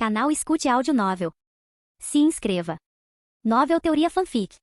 Canal Escute Áudio Novel. Se inscreva. Novel Teoria Fanfic.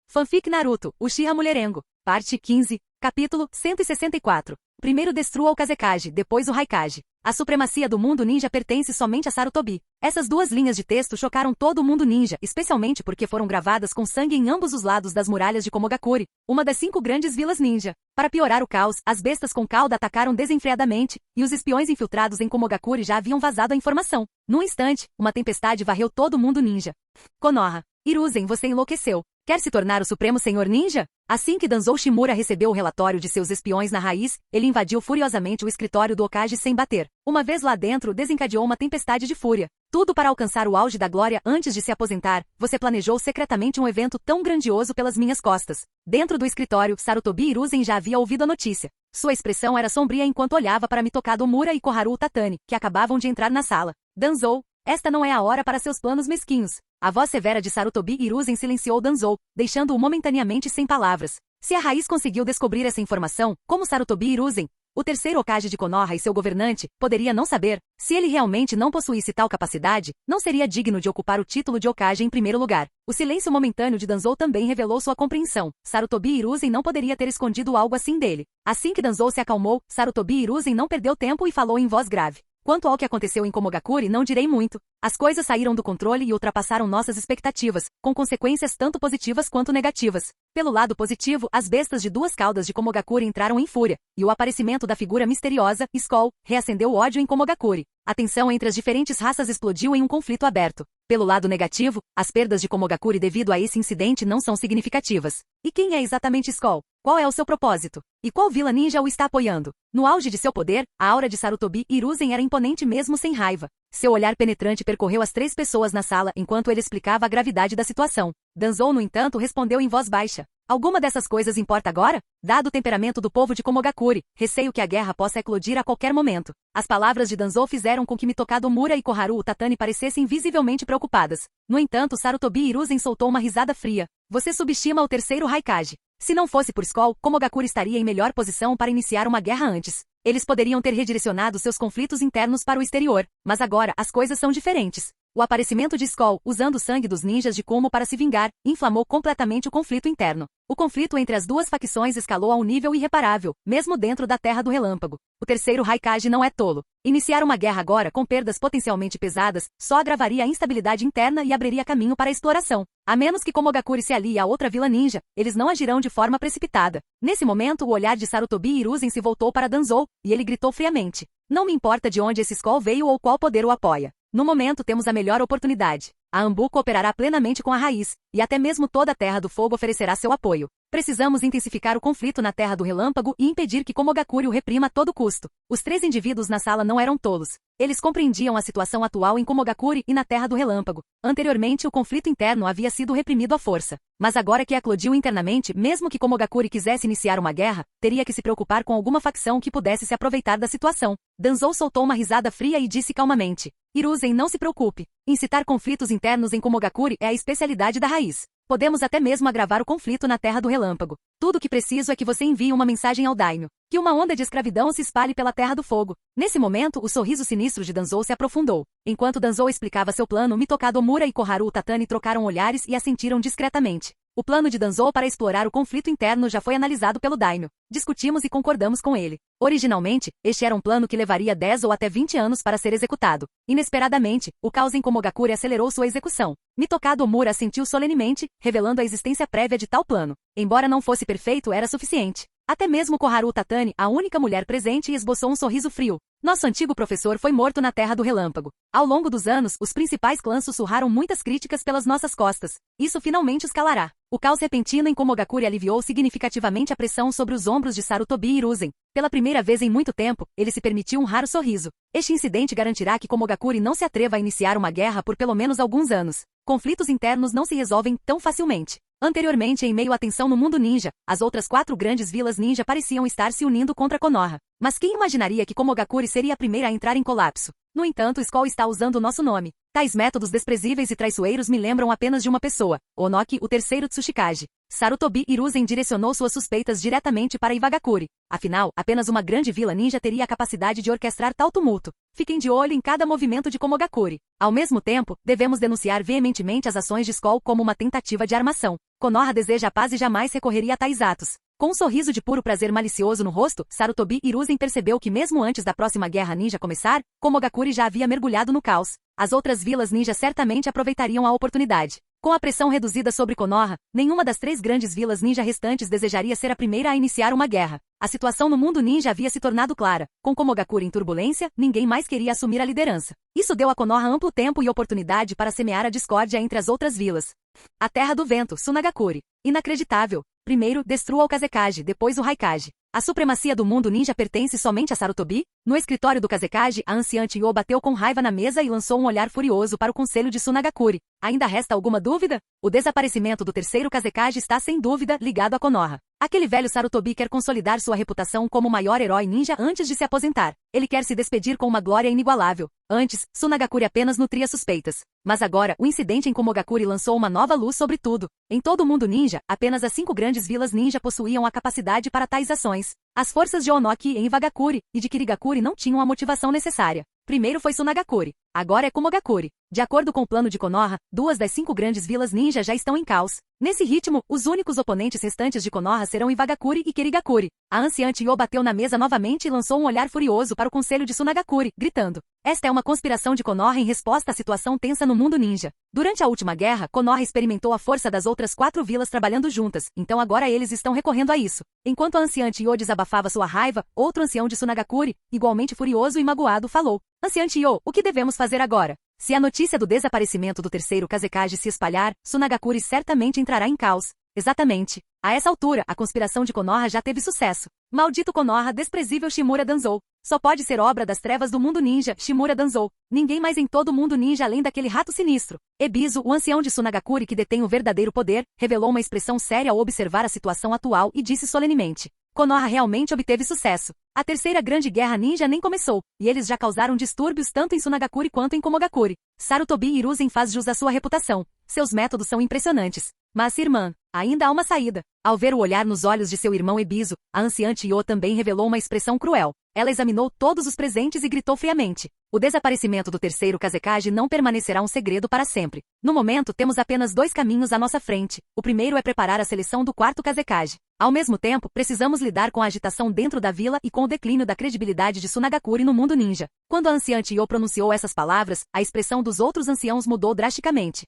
Fanfic Naruto, Uchiha Mulherengo. Parte 15, capítulo 164. Primeiro destrua o Kazekage, depois o Raikage. A supremacia do mundo ninja pertence somente a Sarutobi. Essas duas linhas de texto chocaram todo o mundo ninja, especialmente porque foram gravadas com sangue em ambos os lados das muralhas de Komogakuri, uma das 5 grandes vilas ninja. Para piorar o caos, as bestas com cauda atacaram desenfreadamente, e os espiões infiltrados em Komogakuri já haviam vazado a informação. Num instante, uma tempestade varreu todo o mundo ninja. Konoha. Hiruzen, você enlouqueceu. Quer se tornar o Supremo Senhor Ninja? Assim que Danzou Shimura recebeu o relatório de seus espiões na raiz, ele invadiu furiosamente o escritório do Hokage sem bater. Uma vez lá dentro, desencadeou uma tempestade de fúria. Tudo para alcançar o auge da glória antes de se aposentar. Você planejou secretamente um evento tão grandioso pelas minhas costas. Dentro do escritório, Sarutobi Hiruzen já havia ouvido a notícia. Sua expressão era sombria enquanto olhava para Mitokado Mura e Koharu Tatani, que acabavam de entrar na sala. Danzou, esta não é a hora para seus planos mesquinhos. A voz severa de Sarutobi Hiruzen silenciou Danzou, deixando-o momentaneamente sem palavras. Se a raiz conseguiu descobrir essa informação, como Sarutobi Hiruzen, o terceiro Hokage de Konoha e seu governante, poderia não saber? Se ele realmente não possuísse tal capacidade, não seria digno de ocupar o título de Hokage em primeiro lugar. O silêncio momentâneo de Danzou também revelou sua compreensão. Sarutobi Hiruzen não poderia ter escondido algo assim dele. Assim que Danzou se acalmou, Sarutobi Hiruzen não perdeu tempo e falou em voz grave. Quanto ao que aconteceu em Komogakuri, não direi muito. As coisas saíram do controle e ultrapassaram nossas expectativas, com consequências tanto positivas quanto negativas. Pelo lado positivo, as bestas de duas caudas de Komogakuri entraram em fúria, e o aparecimento da figura misteriosa, Skull, reacendeu o ódio em Komogakuri. A tensão entre as diferentes raças explodiu em um conflito aberto. Pelo lado negativo, as perdas de Komogakuri devido a esse incidente não são significativas. E quem é exatamente Skull? Qual é o seu propósito? E qual vila ninja o está apoiando? No auge de seu poder, a aura de Sarutobi Hiruzen era imponente mesmo sem raiva. Seu olhar penetrante percorreu as 3 pessoas na sala enquanto ele explicava a gravidade da situação. Danzou, no entanto, respondeu em voz baixa. Alguma dessas coisas importa agora? Dado o temperamento do povo de Komogakuri, receio que a guerra possa eclodir a qualquer momento. As palavras de Danzou fizeram com que Mitokado Mura e Koharu Tatani parecessem visivelmente preocupadas. No entanto, Sarutobi Hiruzen soltou uma risada fria. Você subestima o terceiro Raikage. Se não fosse por Skull, Komogakuri estaria em melhor posição para iniciar uma guerra antes. Eles poderiam ter redirecionado seus conflitos internos para o exterior, mas agora as coisas são diferentes. O aparecimento de Skull, usando o sangue dos ninjas de Kumo para se vingar, inflamou completamente o conflito interno. O conflito entre as duas facções escalou a um nível irreparável, mesmo dentro da Terra do Relâmpago. O terceiro Raikage não é tolo. Iniciar uma guerra agora com perdas potencialmente pesadas só agravaria a instabilidade interna e abriria caminho para a exploração. A menos que Komogakuri se alie a outra vila ninja, eles não agirão de forma precipitada. Nesse momento, o olhar de Sarutobi Hiruzen se voltou para Danzou, e ele gritou friamente. Não me importa de onde esse Skull veio ou qual poder o apoia. No momento temos a melhor oportunidade. A Anbu cooperará plenamente com a raiz, e até mesmo toda a Terra do Fogo oferecerá seu apoio. Precisamos intensificar o conflito na Terra do Relâmpago e impedir que Komogakuri o reprima a todo custo. Os 3 indivíduos na sala não eram tolos. Eles compreendiam a situação atual em Komogakuri e na Terra do Relâmpago. Anteriormente, o conflito interno havia sido reprimido à força. Mas agora que eclodiu internamente, mesmo que Komogakuri quisesse iniciar uma guerra, teria que se preocupar com alguma facção que pudesse se aproveitar da situação. Danzou soltou uma risada fria e disse calmamente. Hiruzen, não se preocupe. Incitar conflitos internos em Komogakuri é a especialidade da raiz. Podemos até mesmo agravar o conflito na Terra do Relâmpago. Tudo o que preciso é que você envie uma mensagem ao Daimyo. Que uma onda de escravidão se espalhe pela Terra do Fogo. Nesse momento, o sorriso sinistro de Danzou se aprofundou. Enquanto Danzou explicava seu plano, Mitokado Mura e Koharu Tatani trocaram olhares e assentiram discretamente. O plano de Danzou para explorar o conflito interno já foi analisado pelo Daimyo. Discutimos e concordamos com ele. Originalmente, este era um plano que levaria 10 ou até 20 anos para ser executado. Inesperadamente, o caos em Komogakuri acelerou sua execução. Mitokado Mura assentiu solenemente, revelando a existência prévia de tal plano. Embora não fosse perfeito, era suficiente. Até mesmo Koharu Tatani, a única mulher presente, esboçou um sorriso frio. Nosso antigo professor foi morto na Terra do Relâmpago. Ao longo dos anos, os principais clãs sussurraram muitas críticas pelas nossas costas. Isso finalmente escalará. O caos repentino em Komogakuri aliviou significativamente a pressão sobre os ombros de Sarutobi Hiruzen. Pela primeira vez em muito tempo, ele se permitiu um raro sorriso. Este incidente garantirá que Komogakuri não se atreva a iniciar uma guerra por pelo menos alguns anos. Conflitos internos não se resolvem tão facilmente. Anteriormente, em meio à tensão no mundo ninja, as outras 4 grandes vilas ninja pareciam estar se unindo contra Konoha. Mas quem imaginaria que Komogakuri seria a primeira a entrar em colapso? No entanto, Skull está usando o nosso nome. Tais métodos desprezíveis e traiçoeiros me lembram apenas de uma pessoa, Onoki, o terceiro Tsuchikage. Sarutobi Hiruzen direcionou suas suspeitas diretamente para Iwagakure. Afinal, apenas uma grande vila ninja teria a capacidade de orquestrar tal tumulto. Fiquem de olho em cada movimento de Komogakure. Ao mesmo tempo, devemos denunciar veementemente as ações de Skoll como uma tentativa de armação. Konoha deseja a paz e jamais recorreria a tais atos. Com um sorriso de puro prazer malicioso no rosto, Sarutobi Hiruzen percebeu que mesmo antes da próxima guerra ninja começar, Komogakure já havia mergulhado no caos. As outras vilas ninja certamente aproveitariam a oportunidade. Com a pressão reduzida sobre Konoha, nenhuma das 3 grandes vilas ninja restantes desejaria ser a primeira a iniciar uma guerra. A situação no mundo ninja havia se tornado clara. Com Komogakure em turbulência, ninguém mais queria assumir a liderança. Isso deu a Konoha amplo tempo e oportunidade para semear a discórdia entre as outras vilas. A Terra do Vento, Tsunagakure. Inacreditável. Primeiro, destrua o Kazekage, depois o Raikage. A supremacia do mundo ninja pertence somente a Sarutobi? No escritório do Kazekage, a anciã Chiyo bateu com raiva na mesa e lançou um olhar furioso para o conselho de Tsunagakure. Ainda resta alguma dúvida? O desaparecimento do terceiro Kazekage está sem dúvida ligado a Konoha. Aquele velho Sarutobi quer consolidar sua reputação como o maior herói ninja antes de se aposentar. Ele quer se despedir com uma glória inigualável. Antes, Tsunagakure apenas nutria suspeitas. Mas agora, o incidente em Komogakure lançou uma nova luz sobre tudo. Em todo o mundo ninja, apenas as 5 grandes vilas ninja possuíam a capacidade para tais ações. As forças de Onoki em Iwagakure e de Kirigakure não tinham a motivação necessária. Primeiro foi Tsunagakure. Agora é Komogakure. De acordo com o plano de Konoha, 2 das 5 grandes vilas ninja já estão em caos. Nesse ritmo, os únicos oponentes restantes de Konoha serão Iwagakure e Kirigakure. A anciã Chiyo bateu na mesa novamente e lançou um olhar furioso para o conselho de Tsunagakure, gritando: esta é uma conspiração de Konoha em resposta à situação tensa no mundo ninja. Durante a última guerra, Konoha experimentou a força das outras 4 vilas trabalhando juntas, então agora eles estão recorrendo a isso. Enquanto a anciã Chiyo desabafava sua raiva, outro ancião de Tsunagakure, igualmente furioso e magoado, falou: anciã Chiyo, o que devemos fazer agora? Se a notícia do desaparecimento do terceiro Kazekage se espalhar, Tsunagakure certamente entrará em caos. Exatamente. A essa altura, a conspiração de Konoha já teve sucesso. Maldito Konoha, desprezível Shimura Danzou. Só pode ser obra das trevas do mundo ninja, Shimura Danzou. Ninguém mais em todo o mundo ninja além daquele rato sinistro. Ebisu, o ancião de Tsunagakure que detém o verdadeiro poder, revelou uma expressão séria ao observar a situação atual e disse solenemente: Konoha realmente obteve sucesso. A terceira grande guerra ninja nem começou, e eles já causaram distúrbios tanto em Tsunagakure quanto em Komogakure. Sarutobi Hiruzen faz jus à sua reputação. Seus métodos são impressionantes. Mas, irmã, ainda há uma saída. Ao ver o olhar nos olhos de seu irmão Ebisu, a anciã Chiyo também revelou uma expressão cruel. Ela examinou todos os presentes e gritou friamente: o desaparecimento do terceiro Kazekage não permanecerá um segredo para sempre. No momento, temos apenas 2 caminhos à nossa frente. O primeiro é preparar a seleção do 4º Kazekage. Ao mesmo tempo, precisamos lidar com a agitação dentro da vila e com o declínio da credibilidade de Tsunagakure no mundo ninja. Quando a anciã Chiyo pronunciou essas palavras, a expressão dos outros anciãos mudou drasticamente.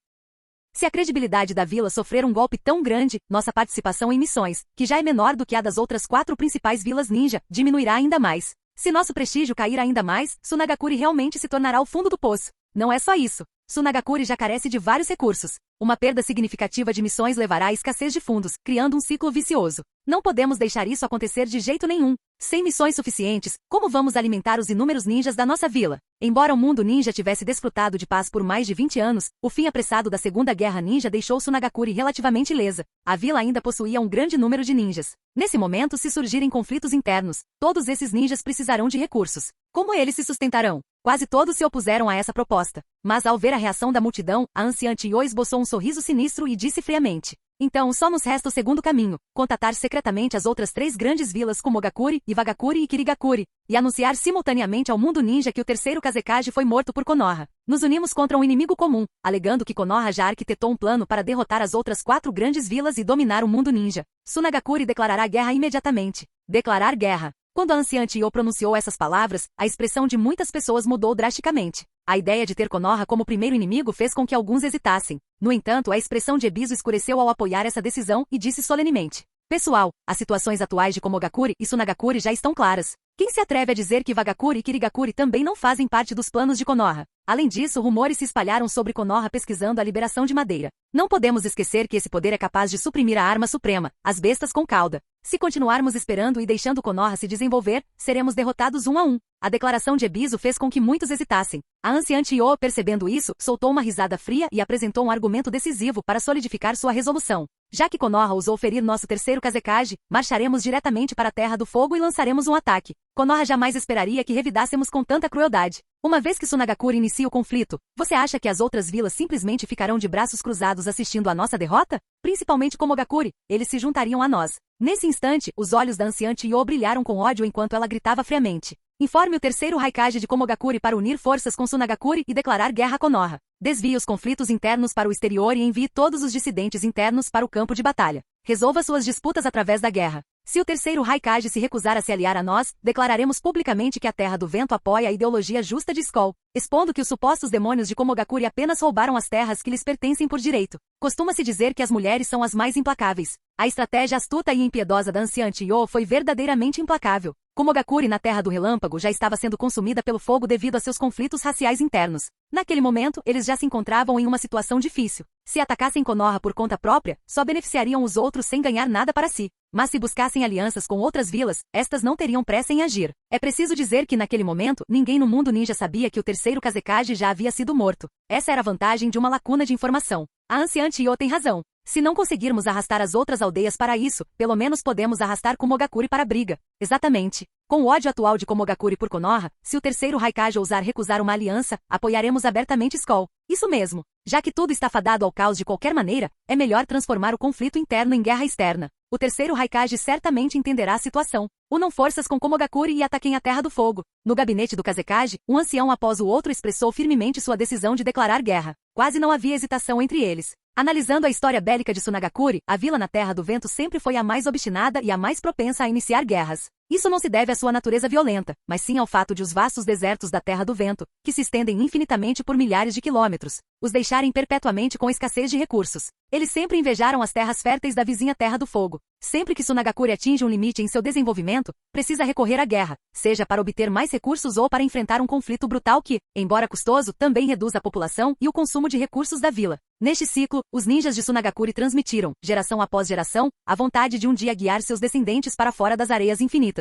Se a credibilidade da vila sofrer um golpe tão grande, nossa participação em missões, que já é menor do que a das outras 4 principais vilas ninja, diminuirá ainda mais. Se nosso prestígio cair ainda mais, Tsunagakure realmente se tornará o fundo do poço. Não é só isso. Tsunagakure já carece de vários recursos. Uma perda significativa de missões levará à escassez de fundos, criando um ciclo vicioso. Não podemos deixar isso acontecer de jeito nenhum. Sem missões suficientes, como vamos alimentar os inúmeros ninjas da nossa vila? Embora o mundo ninja tivesse desfrutado de paz por mais de 20 anos, o fim apressado da Segunda Guerra Ninja deixou Tsunagakure relativamente ilesa. A vila ainda possuía um grande número de ninjas. Nesse momento, se surgirem conflitos internos, todos esses ninjas precisarão de recursos. Como eles se sustentarão? Quase todos se opuseram a essa proposta. Mas ao ver a reação da multidão, a anciã Chiyo esboçou um sorriso sinistro e disse friamente: então só nos resta o segundo caminho, contatar secretamente as outras 3 grandes vilas Komogakure, Iwagakure e Kirigakure, e anunciar simultaneamente ao mundo ninja que o terceiro Kazekage foi morto por Konoha. Nos unimos contra um inimigo comum, alegando que Konoha já arquitetou um plano para derrotar as outras 4 grandes vilas e dominar o mundo ninja. Tsunagakure declarará guerra imediatamente. Declarar guerra. Quando a anciã Chiyo pronunciou essas palavras, a expressão de muitas pessoas mudou drasticamente. A ideia de ter Konoha como primeiro inimigo fez com que alguns hesitassem. No entanto, a expressão de Ebisu escureceu ao apoiar essa decisão e disse solenemente: pessoal, as situações atuais de Komogakure e Tsunagakure já estão claras. Quem se atreve a dizer que Iwagakure e Kirigakure também não fazem parte dos planos de Konoha? Além disso, rumores se espalharam sobre Konoha pesquisando a liberação de madeira. Não podemos esquecer que esse poder é capaz de suprimir a arma suprema, as bestas com cauda. Se continuarmos esperando e deixando Konoha se desenvolver, seremos derrotados 1 a 1. A declaração de Ebisu fez com que muitos hesitassem. A anciã Chiyo, percebendo isso, soltou uma risada fria e apresentou um argumento decisivo para solidificar sua resolução. Já que Konoha ousou ferir nosso terceiro Kazekage, marcharemos diretamente para a Terra do Fogo e lançaremos um ataque. Konoha jamais esperaria que revidássemos com tanta crueldade. Uma vez que Sunagakure inicia o conflito, você acha que as outras vilas simplesmente ficarão de braços cruzados assistindo à nossa derrota? Principalmente Komogakure, eles se juntariam a nós. Nesse instante, os olhos da anciante Yo brilharam com ódio enquanto ela gritava friamente. Informe o terceiro Haikage de Komogakure para unir forças com Sunagakure e declarar guerra a Konoha. Desvie os conflitos internos para o exterior e envie todos os dissidentes internos para o campo de batalha. Resolva suas disputas através da guerra. Se o terceiro Haikage se recusar a se aliar a nós, declararemos publicamente que a Terra do Vento apoia a ideologia justa de Skoll, expondo que os supostos demônios de Komogakure apenas roubaram as terras que lhes pertencem por direito. Costuma-se dizer que as mulheres são as mais implacáveis. A estratégia astuta e impiedosa da anciante Yo foi verdadeiramente implacável. Komogakure na Terra do Relâmpago já estava sendo consumida pelo fogo devido a seus conflitos raciais internos. Naquele momento, eles já se encontravam em uma situação difícil. Se atacassem Konoha por conta própria, só beneficiariam os outros sem ganhar nada para si. Mas se buscassem alianças com outras vilas, estas não teriam pressa em agir. É preciso dizer que naquele momento, ninguém no mundo ninja sabia que o terceiro Kazekage já havia sido morto. Essa era a vantagem de uma lacuna de informação. A anciante Yo tem razão. Se não conseguirmos arrastar as outras aldeias para isso, pelo menos podemos arrastar Komogakure para a briga. Exatamente. Com o ódio atual de Komogakure por Konoha, se o terceiro Haikage ousar recusar uma aliança, apoiaremos abertamente Skoll. Isso mesmo. Já que tudo está fadado ao caos de qualquer maneira, é melhor transformar o conflito interno em guerra externa. O terceiro Haikage certamente entenderá a situação. Unam forças com Komogakure e ataquem a Terra do Fogo. No gabinete do Kazekage, um ancião após o outro expressou firmemente sua decisão de declarar guerra. Quase não havia hesitação entre eles. Analisando a história bélica de Sunagakure, a vila na Terra do Vento sempre foi a mais obstinada e a mais propensa a iniciar guerras. Isso não se deve à sua natureza violenta, mas sim ao fato de os vastos desertos da Terra do Vento, que se estendem infinitamente por milhares de quilômetros, os deixarem perpetuamente com escassez de recursos. Eles sempre invejaram as terras férteis da vizinha Terra do Fogo. Sempre que Sunagakure atinge um limite em seu desenvolvimento, precisa recorrer à guerra, seja para obter mais recursos ou para enfrentar um conflito brutal que, embora custoso, também reduz a população e o consumo de recursos da vila. Neste ciclo, os ninjas de Sunagakure transmitiram, geração após geração, a vontade de um dia guiar seus descendentes para fora das areias infinitas.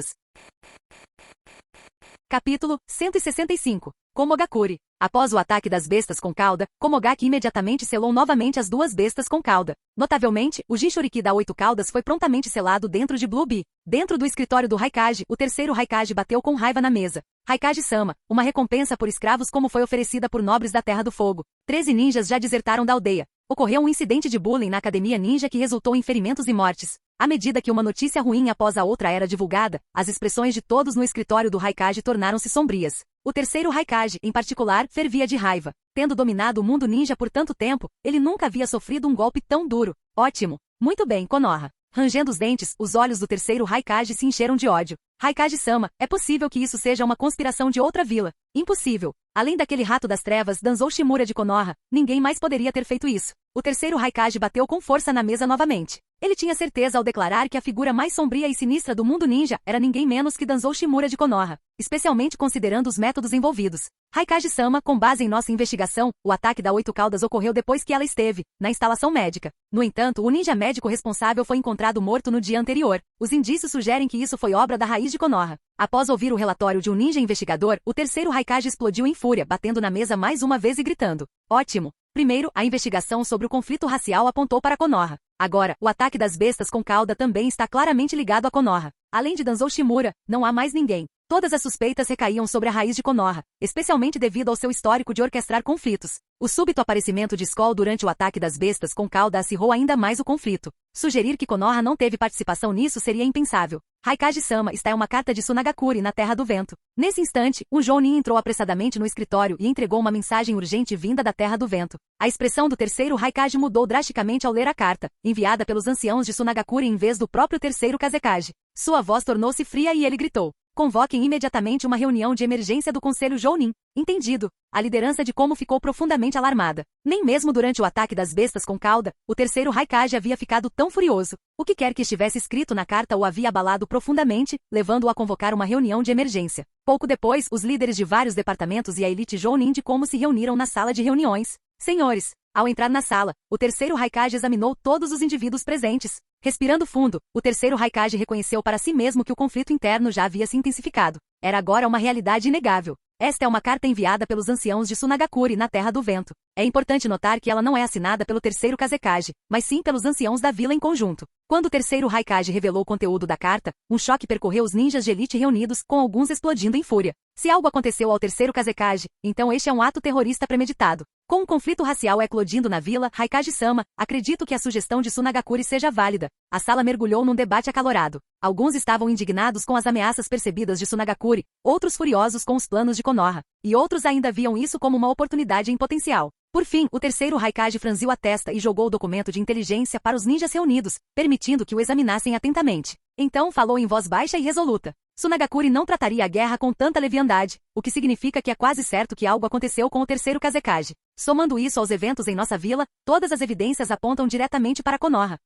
Capítulo 165. Komogakure. Após o ataque das bestas com cauda, Komogaki imediatamente selou novamente as duas bestas com cauda. Notavelmente, o Jinchuriki da 8 caudas foi prontamente selado dentro de Blue Bee. Dentro do escritório do Haikage, o terceiro Haikage bateu com raiva na mesa. Haikage-sama, uma recompensa por escravos como foi oferecida por nobres da Terra do Fogo. 13 ninjas já desertaram da aldeia. Ocorreu um incidente de bullying na academia ninja que resultou em ferimentos e mortes. À medida que uma notícia ruim após a outra era divulgada, as expressões de todos no escritório do Haikage tornaram-se sombrias. O terceiro Haikage, em particular, fervia de raiva. Tendo dominado o mundo ninja por tanto tempo, ele nunca havia sofrido um golpe tão duro. Ótimo. Muito bem, Konoha. Rangendo os dentes, os olhos do terceiro Haikage se encheram de ódio. Haikage-sama, é possível que isso seja uma conspiração de outra vila. Impossível. Além daquele rato das trevas, Danzou Shimura de Konoha, ninguém mais poderia ter feito isso. O terceiro Haikage bateu com força na mesa novamente. Ele tinha certeza ao declarar que a figura mais sombria e sinistra do mundo ninja era ninguém menos que Danzou Shimura de Konoha, especialmente considerando os métodos envolvidos. Haikage-sama, com base em nossa investigação, o ataque da 8 caudas ocorreu depois que ela esteve na instalação médica. No entanto, o ninja médico responsável foi encontrado morto no dia anterior. Os indícios sugerem que isso foi obra da raiz de Konoha. Após ouvir o relatório de um ninja investigador, o terceiro Haikage explodiu em fúria, batendo na mesa mais uma vez e gritando: ótimo! Primeiro, a investigação sobre o conflito racial apontou para Konoha. Agora, o ataque das bestas com cauda também está claramente ligado a Konoha. Além de Danzou Shimura, não há mais ninguém. Todas as suspeitas recaíam sobre a raiz de Konoha, especialmente devido ao seu histórico de orquestrar conflitos. O súbito aparecimento de Skoll durante o ataque das bestas com cauda acirrou ainda mais o conflito. Sugerir que Konoha não teve participação nisso seria impensável. Haikage-sama está em uma carta de Sunagakure na Terra do Vento. Nesse instante, um Jounin entrou apressadamente no escritório e entregou uma mensagem urgente vinda da Terra do Vento. A expressão do terceiro Haikage mudou drasticamente ao ler a carta, enviada pelos anciãos de Sunagakure em vez do próprio terceiro Kazekage. Sua voz tornou-se fria e ele gritou: convoquem imediatamente uma reunião de emergência do Conselho Jounin. Entendido. A liderança de Como ficou profundamente alarmada. Nem mesmo durante o ataque das bestas com cauda, o terceiro Haikage havia ficado tão furioso. O que quer que estivesse escrito na carta o havia abalado profundamente, levando-o a convocar uma reunião de emergência. Pouco depois, os líderes de vários departamentos e a elite Jounin de Como se reuniram na sala de reuniões. Senhores, ao entrar na sala, o terceiro Haikage examinou todos os indivíduos presentes. Respirando fundo, o terceiro Haikage reconheceu para si mesmo que o conflito interno já havia se intensificado. Era agora uma realidade inegável. Esta é uma carta enviada pelos anciãos de Sunagakure na Terra do Vento. É importante notar que ela não é assinada pelo terceiro Kazekage, mas sim pelos anciãos da vila em conjunto. Quando o terceiro Raikage revelou o conteúdo da carta, um choque percorreu os ninjas de elite reunidos, com alguns explodindo em fúria. Se algo aconteceu ao terceiro Kazekage, então este é um ato terrorista premeditado. Com um conflito racial eclodindo na vila, Raikage-sama, acredito que a sugestão de Tsunagakuri seja válida. A sala mergulhou num debate acalorado. Alguns estavam indignados com as ameaças percebidas de Tsunagakuri, outros furiosos com os planos de Konoha, e outros ainda viam isso como uma oportunidade em potencial. Por fim, o terceiro Raikage franziu a testa e jogou o documento de inteligência para os ninjas reunidos, permitindo que o examinassem atentamente. Então falou em voz baixa e resoluta. Tsunagakuri não trataria a guerra com tanta leviandade, o que significa que é quase certo que algo aconteceu com o terceiro Kazekage. Somando isso aos eventos em nossa vila, todas as evidências apontam diretamente para Konoha.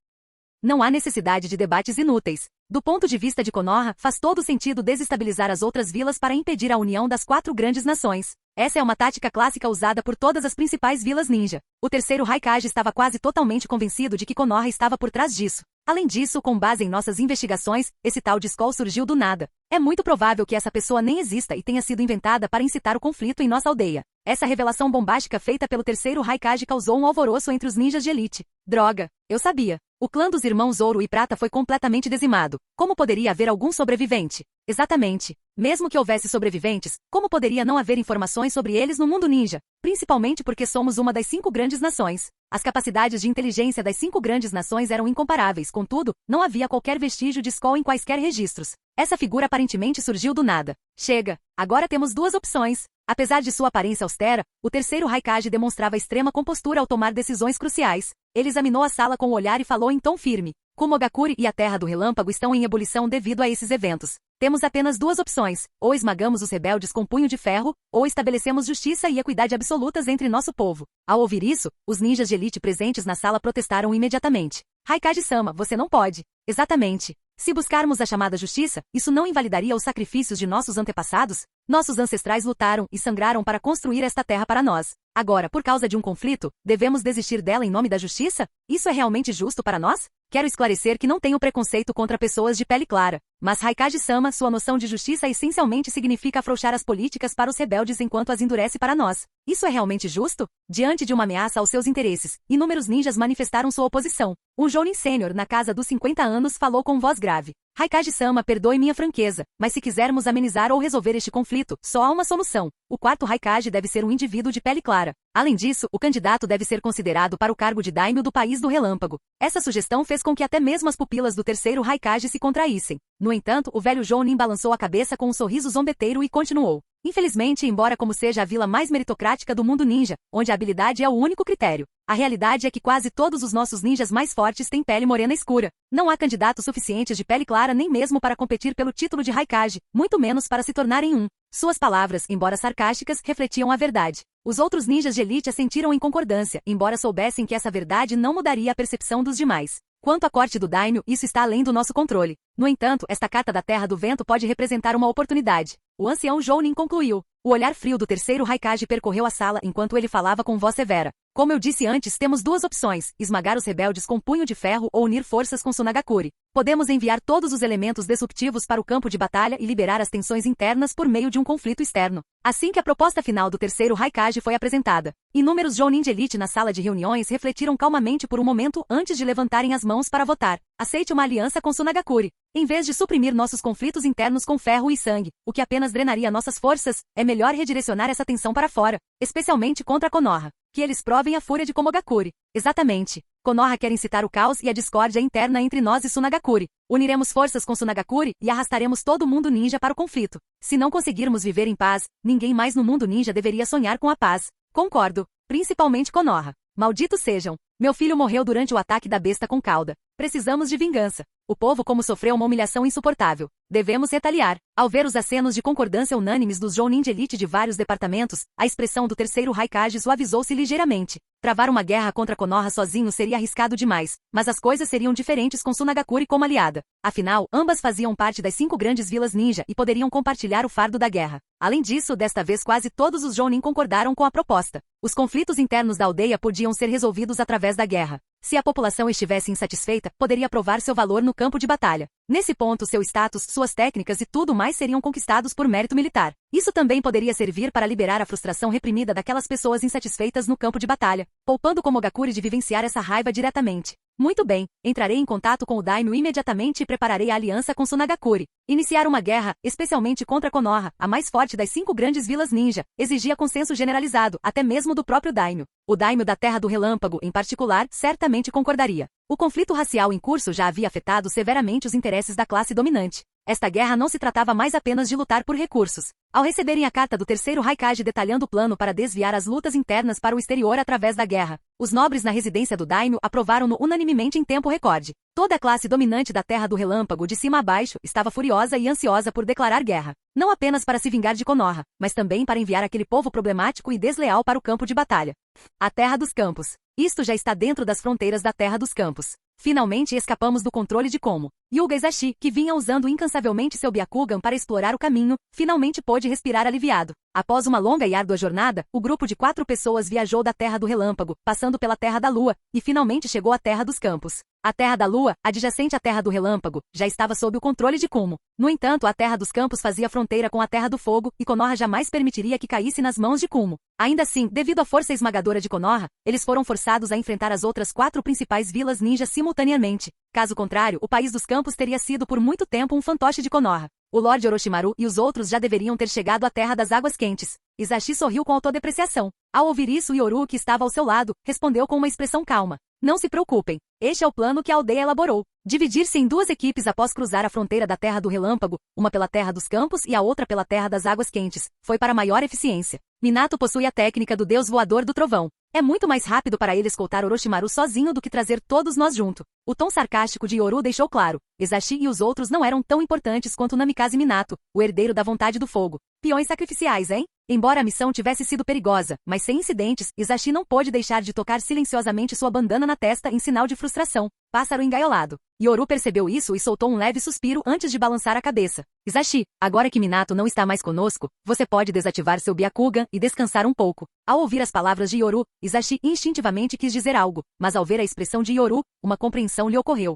Não há necessidade de debates inúteis. Do ponto de vista de Konoha, faz todo sentido desestabilizar as outras vilas para impedir a união das 4 grandes nações. Essa é uma tática clássica usada por todas as principais vilas ninja. O terceiro Raikage estava quase totalmente convencido de que Konoha estava por trás disso. Além disso, com base em nossas investigações, esse tal Discol surgiu do nada. É muito provável que essa pessoa nem exista e tenha sido inventada para incitar o conflito em nossa aldeia. Essa revelação bombástica feita pelo terceiro Raikage causou um alvoroço entre os ninjas de elite. Droga, eu sabia. O clã dos irmãos Ouro e Prata foi completamente dizimado. Como poderia haver algum sobrevivente? Exatamente. Mesmo que houvesse sobreviventes, como poderia não haver informações sobre eles no mundo ninja? Principalmente porque somos uma das 5 grandes nações. As capacidades de inteligência das 5 grandes nações eram incomparáveis, contudo, não havia qualquer vestígio de Skol em quaisquer registros. Essa figura aparentemente surgiu do nada. Chega, agora temos 2 opções. Apesar de sua aparência austera, o terceiro Raikage demonstrava extrema compostura ao tomar decisões cruciais. Ele examinou a sala com o olhar e falou em tom firme. Kumogakuri e a Terra do Relâmpago estão em ebulição devido a esses eventos. Temos apenas 2 opções, ou esmagamos os rebeldes com punho de ferro, ou estabelecemos justiça e equidade absolutas entre nosso povo. Ao ouvir isso, os ninjas de elite presentes na sala protestaram imediatamente. Raikage-sama, você não pode. Exatamente. Se buscarmos a chamada justiça, isso não invalidaria os sacrifícios de nossos antepassados? Nossos ancestrais lutaram e sangraram para construir esta terra para nós. Agora, por causa de um conflito, devemos desistir dela em nome da justiça? Isso é realmente justo para nós? Quero esclarecer que não tenho preconceito contra pessoas de pele clara, mas Raikage-sama, sua noção de justiça essencialmente significa afrouxar as políticas para os rebeldes enquanto as endurece para nós. Isso é realmente justo? Diante de uma ameaça aos seus interesses, inúmeros ninjas manifestaram sua oposição. Um Jounin sênior na casa dos 50 anos falou com voz grave. Raikage-sama, perdoe minha franqueza, mas se quisermos amenizar ou resolver este conflito, só há uma solução. O quarto Raikage deve ser um indivíduo de pele clara. Além disso, o candidato deve ser considerado para o cargo de daimyo do país do relâmpago. Essa sugestão fez com que até mesmo as pupilas do terceiro Raikage se contraíssem. No entanto, o velho Jounin balançou a cabeça com um sorriso zombeteiro e continuou. Infelizmente, embora como seja a vila mais meritocrática do mundo ninja, onde a habilidade é o único critério, a realidade é que quase todos os nossos ninjas mais fortes têm pele morena escura. Não há candidatos suficientes de pele clara nem mesmo para competir pelo título de Raikage, muito menos para se tornarem um. Suas palavras, embora sarcásticas, refletiam a verdade. Os outros ninjas de elite assentiram em concordância, embora soubessem que essa verdade não mudaria a percepção dos demais. Quanto à corte do daimyo, isso está além do nosso controle. No entanto, esta carta da Terra do Vento pode representar uma oportunidade. O ancião Jounin concluiu. O olhar frio do terceiro Raikage percorreu a sala enquanto ele falava com voz severa. Como eu disse antes, temos 2 opções, esmagar os rebeldes com punho de ferro ou unir forças com Tsunagakuri. Podemos enviar todos os elementos disruptivos para o campo de batalha e liberar as tensões internas por meio de um conflito externo. Assim que a proposta final do terceiro Raikage foi apresentada, inúmeros Jounin de elite na sala de reuniões refletiram calmamente por um momento antes de levantarem as mãos para votar. Aceite uma aliança com Tsunagakuri. Em vez de suprimir nossos conflitos internos com ferro e sangue, o que apenas drenaria nossas forças, é melhor redirecionar essa tensão para fora, especialmente contra Konoha. Que eles provem a fúria de Kumogakuri. Exatamente. Konoha quer incitar o caos e a discórdia interna entre nós e Tsunagakuri. Uniremos forças com Tsunagakuri e arrastaremos todo o mundo ninja para o conflito. Se não conseguirmos viver em paz, ninguém mais no mundo ninja deveria sonhar com a paz. Concordo. Principalmente Konoha. Malditos sejam. Meu filho morreu durante o ataque da besta com cauda. Precisamos de vingança. O povo como sofreu uma humilhação insuportável. Devemos retaliar. Ao ver os acenos de concordância unânimes dos Jounin de elite de vários departamentos, a expressão do terceiro Raikage suavizou-se ligeiramente. Travar uma guerra contra Konoha sozinho seria arriscado demais, mas as coisas seriam diferentes com Tsunagakuri como aliada. Afinal, ambas faziam parte das 5 grandes vilas ninja e poderiam compartilhar o fardo da guerra. Além disso, desta vez quase todos os Jounin concordaram com a proposta. Os conflitos internos da aldeia podiam ser resolvidos através da guerra. Se a população estivesse insatisfeita, poderia provar seu valor no campo de batalha. Nesse ponto, seu status, suas técnicas e tudo mais seriam conquistados por mérito militar. Isso também poderia servir para liberar a frustração reprimida daquelas pessoas insatisfeitas no campo de batalha, poupando Komogakure de vivenciar essa raiva diretamente. Muito bem, entrarei em contato com o Daimyo imediatamente e prepararei a aliança com Tsunagakure. Iniciar uma guerra, especialmente contra Konoha, a mais forte das 5 grandes vilas ninja, exigia consenso generalizado, até mesmo do próprio Daimyo. O Daimyo da Terra do Relâmpago, em particular, certamente concordaria. O conflito racial em curso já havia afetado severamente os interesses da classe dominante. Esta guerra não se tratava mais apenas de lutar por recursos. Ao receberem a carta do terceiro Haikage detalhando o plano para desviar as lutas internas para o exterior através da guerra, os nobres na residência do Daimyo aprovaram-no unanimemente em tempo recorde. Toda a classe dominante da Terra do Relâmpago, de cima a baixo, estava furiosa e ansiosa por declarar guerra. Não apenas para se vingar de Konoha, mas também para enviar aquele povo problemático e desleal para o campo de batalha. A Terra dos Campos. Isto já está dentro das fronteiras da Terra dos Campos. Finalmente escapamos do controle de Komo. Hyuga Izashi, que vinha usando incansavelmente seu Byakugan para explorar o caminho, finalmente pôde respirar aliviado. Após uma longa e árdua jornada, o grupo de 4 pessoas viajou da Terra do Relâmpago, passando pela Terra da Lua, e finalmente chegou à Terra dos Campos. A Terra da Lua, adjacente à Terra do Relâmpago, já estava sob o controle de Kumo. No entanto, a Terra dos Campos fazia fronteira com a Terra do Fogo, e Konoha jamais permitiria que caísse nas mãos de Kumo. Ainda assim, devido à força esmagadora de Konoha, eles foram forçados a enfrentar as outras 4 principais vilas ninja simultaneamente. Caso contrário, o País dos Campos teria sido por muito tempo um fantoche de Konoha. O Lorde Orochimaru e os outros já deveriam ter chegado à Terra das Águas Quentes. Izashi sorriu com autodepreciação. Ao ouvir isso, Yoru, que estava ao seu lado, respondeu com uma expressão calma. Não se preocupem. Este é o plano que a aldeia elaborou. Dividir-se em 2 equipes após cruzar a fronteira da Terra do Relâmpago, uma pela Terra dos Campos e a outra pela Terra das Águas Quentes, foi para maior eficiência. Minato possui a técnica do Deus Voador do Trovão. É muito mais rápido para ele escoltar Orochimaru sozinho do que trazer todos nós junto. O tom sarcástico de Yoru deixou claro. Izashi e os outros não eram tão importantes quanto Namikaze Minato, o herdeiro da vontade do fogo. Peões sacrificiais, hein? Embora a missão tivesse sido perigosa, mas sem incidentes, Izashi não pôde deixar de tocar silenciosamente sua bandana na testa em sinal de frustração. Pássaro engaiolado. Yoru percebeu isso e soltou um leve suspiro antes de balançar a cabeça. Izashi, agora que Minato não está mais conosco, você pode desativar seu Byakugan e descansar um pouco. Ao ouvir as palavras de Yoru, Izashi instintivamente quis dizer algo, mas ao ver a expressão de Yoru, uma compreensão lhe ocorreu.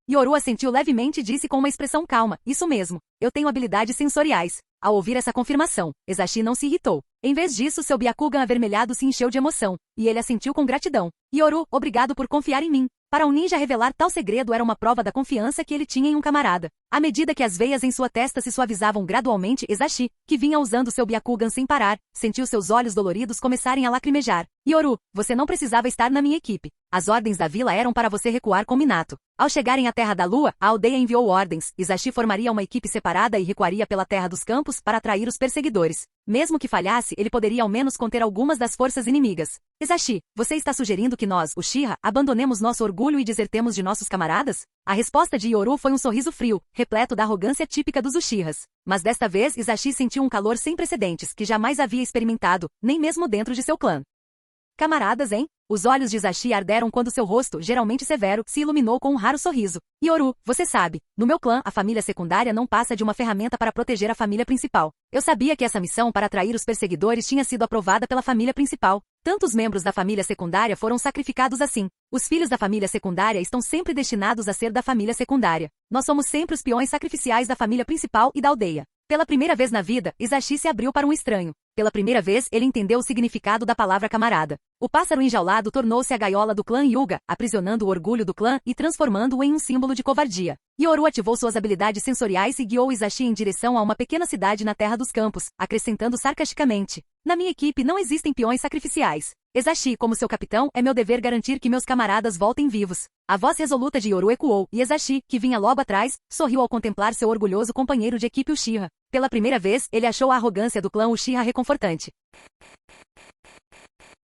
Yoru assentiu levemente e disse com uma expressão calma, isso mesmo, eu tenho habilidades sensoriais. Ao ouvir essa confirmação, Izashi não se irritou. Em vez disso, seu Byakugan avermelhado se encheu de emoção, e ele assentiu com gratidão. Yoru, obrigado por confiar em mim. Para um ninja revelar tal segredo era uma prova da confiança que ele tinha em um camarada. À medida que as veias em sua testa se suavizavam gradualmente, Izashi, que vinha usando seu Byakugan sem parar, sentiu seus olhos doloridos começarem a lacrimejar. Yoru, você não precisava estar na minha equipe. As ordens da vila eram para você recuar com Minato. Ao chegarem à Terra da Lua, a aldeia enviou ordens. Izashi formaria uma equipe separada e recuaria pela Terra dos Campos para atrair os perseguidores. Mesmo que falhasse, ele poderia ao menos conter algumas das forças inimigas. Izashi, você está sugerindo que nós, Uchiha, abandonemos nosso orgulho e desertemos de nossos camaradas? A resposta de Yoru foi um sorriso frio, repleto da arrogância típica dos Uchihas. Mas desta vez, Izashi sentiu um calor sem precedentes, que jamais havia experimentado, nem mesmo dentro de seu clã. Camaradas, hein? Os olhos de Izashi arderam quando seu rosto, geralmente severo, se iluminou com um raro sorriso. Yoru, você sabe, no meu clã, a família secundária não passa de uma ferramenta para proteger a família principal. Eu sabia que essa missão para atrair os perseguidores tinha sido aprovada pela família principal. Tantos membros da família secundária foram sacrificados assim. Os filhos da família secundária estão sempre destinados a ser da família secundária. Nós somos sempre os peões sacrificiais da família principal e da aldeia. Pela primeira vez na vida, Izashi se abriu para um estranho. Pela primeira vez, ele entendeu o significado da palavra camarada. O pássaro enjaulado tornou-se a gaiola do clã Hyuga, aprisionando o orgulho do clã e transformando-o em um símbolo de covardia. Yoru ativou suas habilidades sensoriais e guiou Izashi em direção a uma pequena cidade na Terra dos Campos, acrescentando sarcasticamente. Na minha equipe não existem peões sacrificiais. Izashi, como seu capitão, é meu dever garantir que meus camaradas voltem vivos. A voz resoluta de Yoru ecoou, e Izashi, que vinha logo atrás, sorriu ao contemplar seu orgulhoso companheiro de equipe Uchiha. Pela primeira vez, ele achou a arrogância do clã Uchiha reconfortante.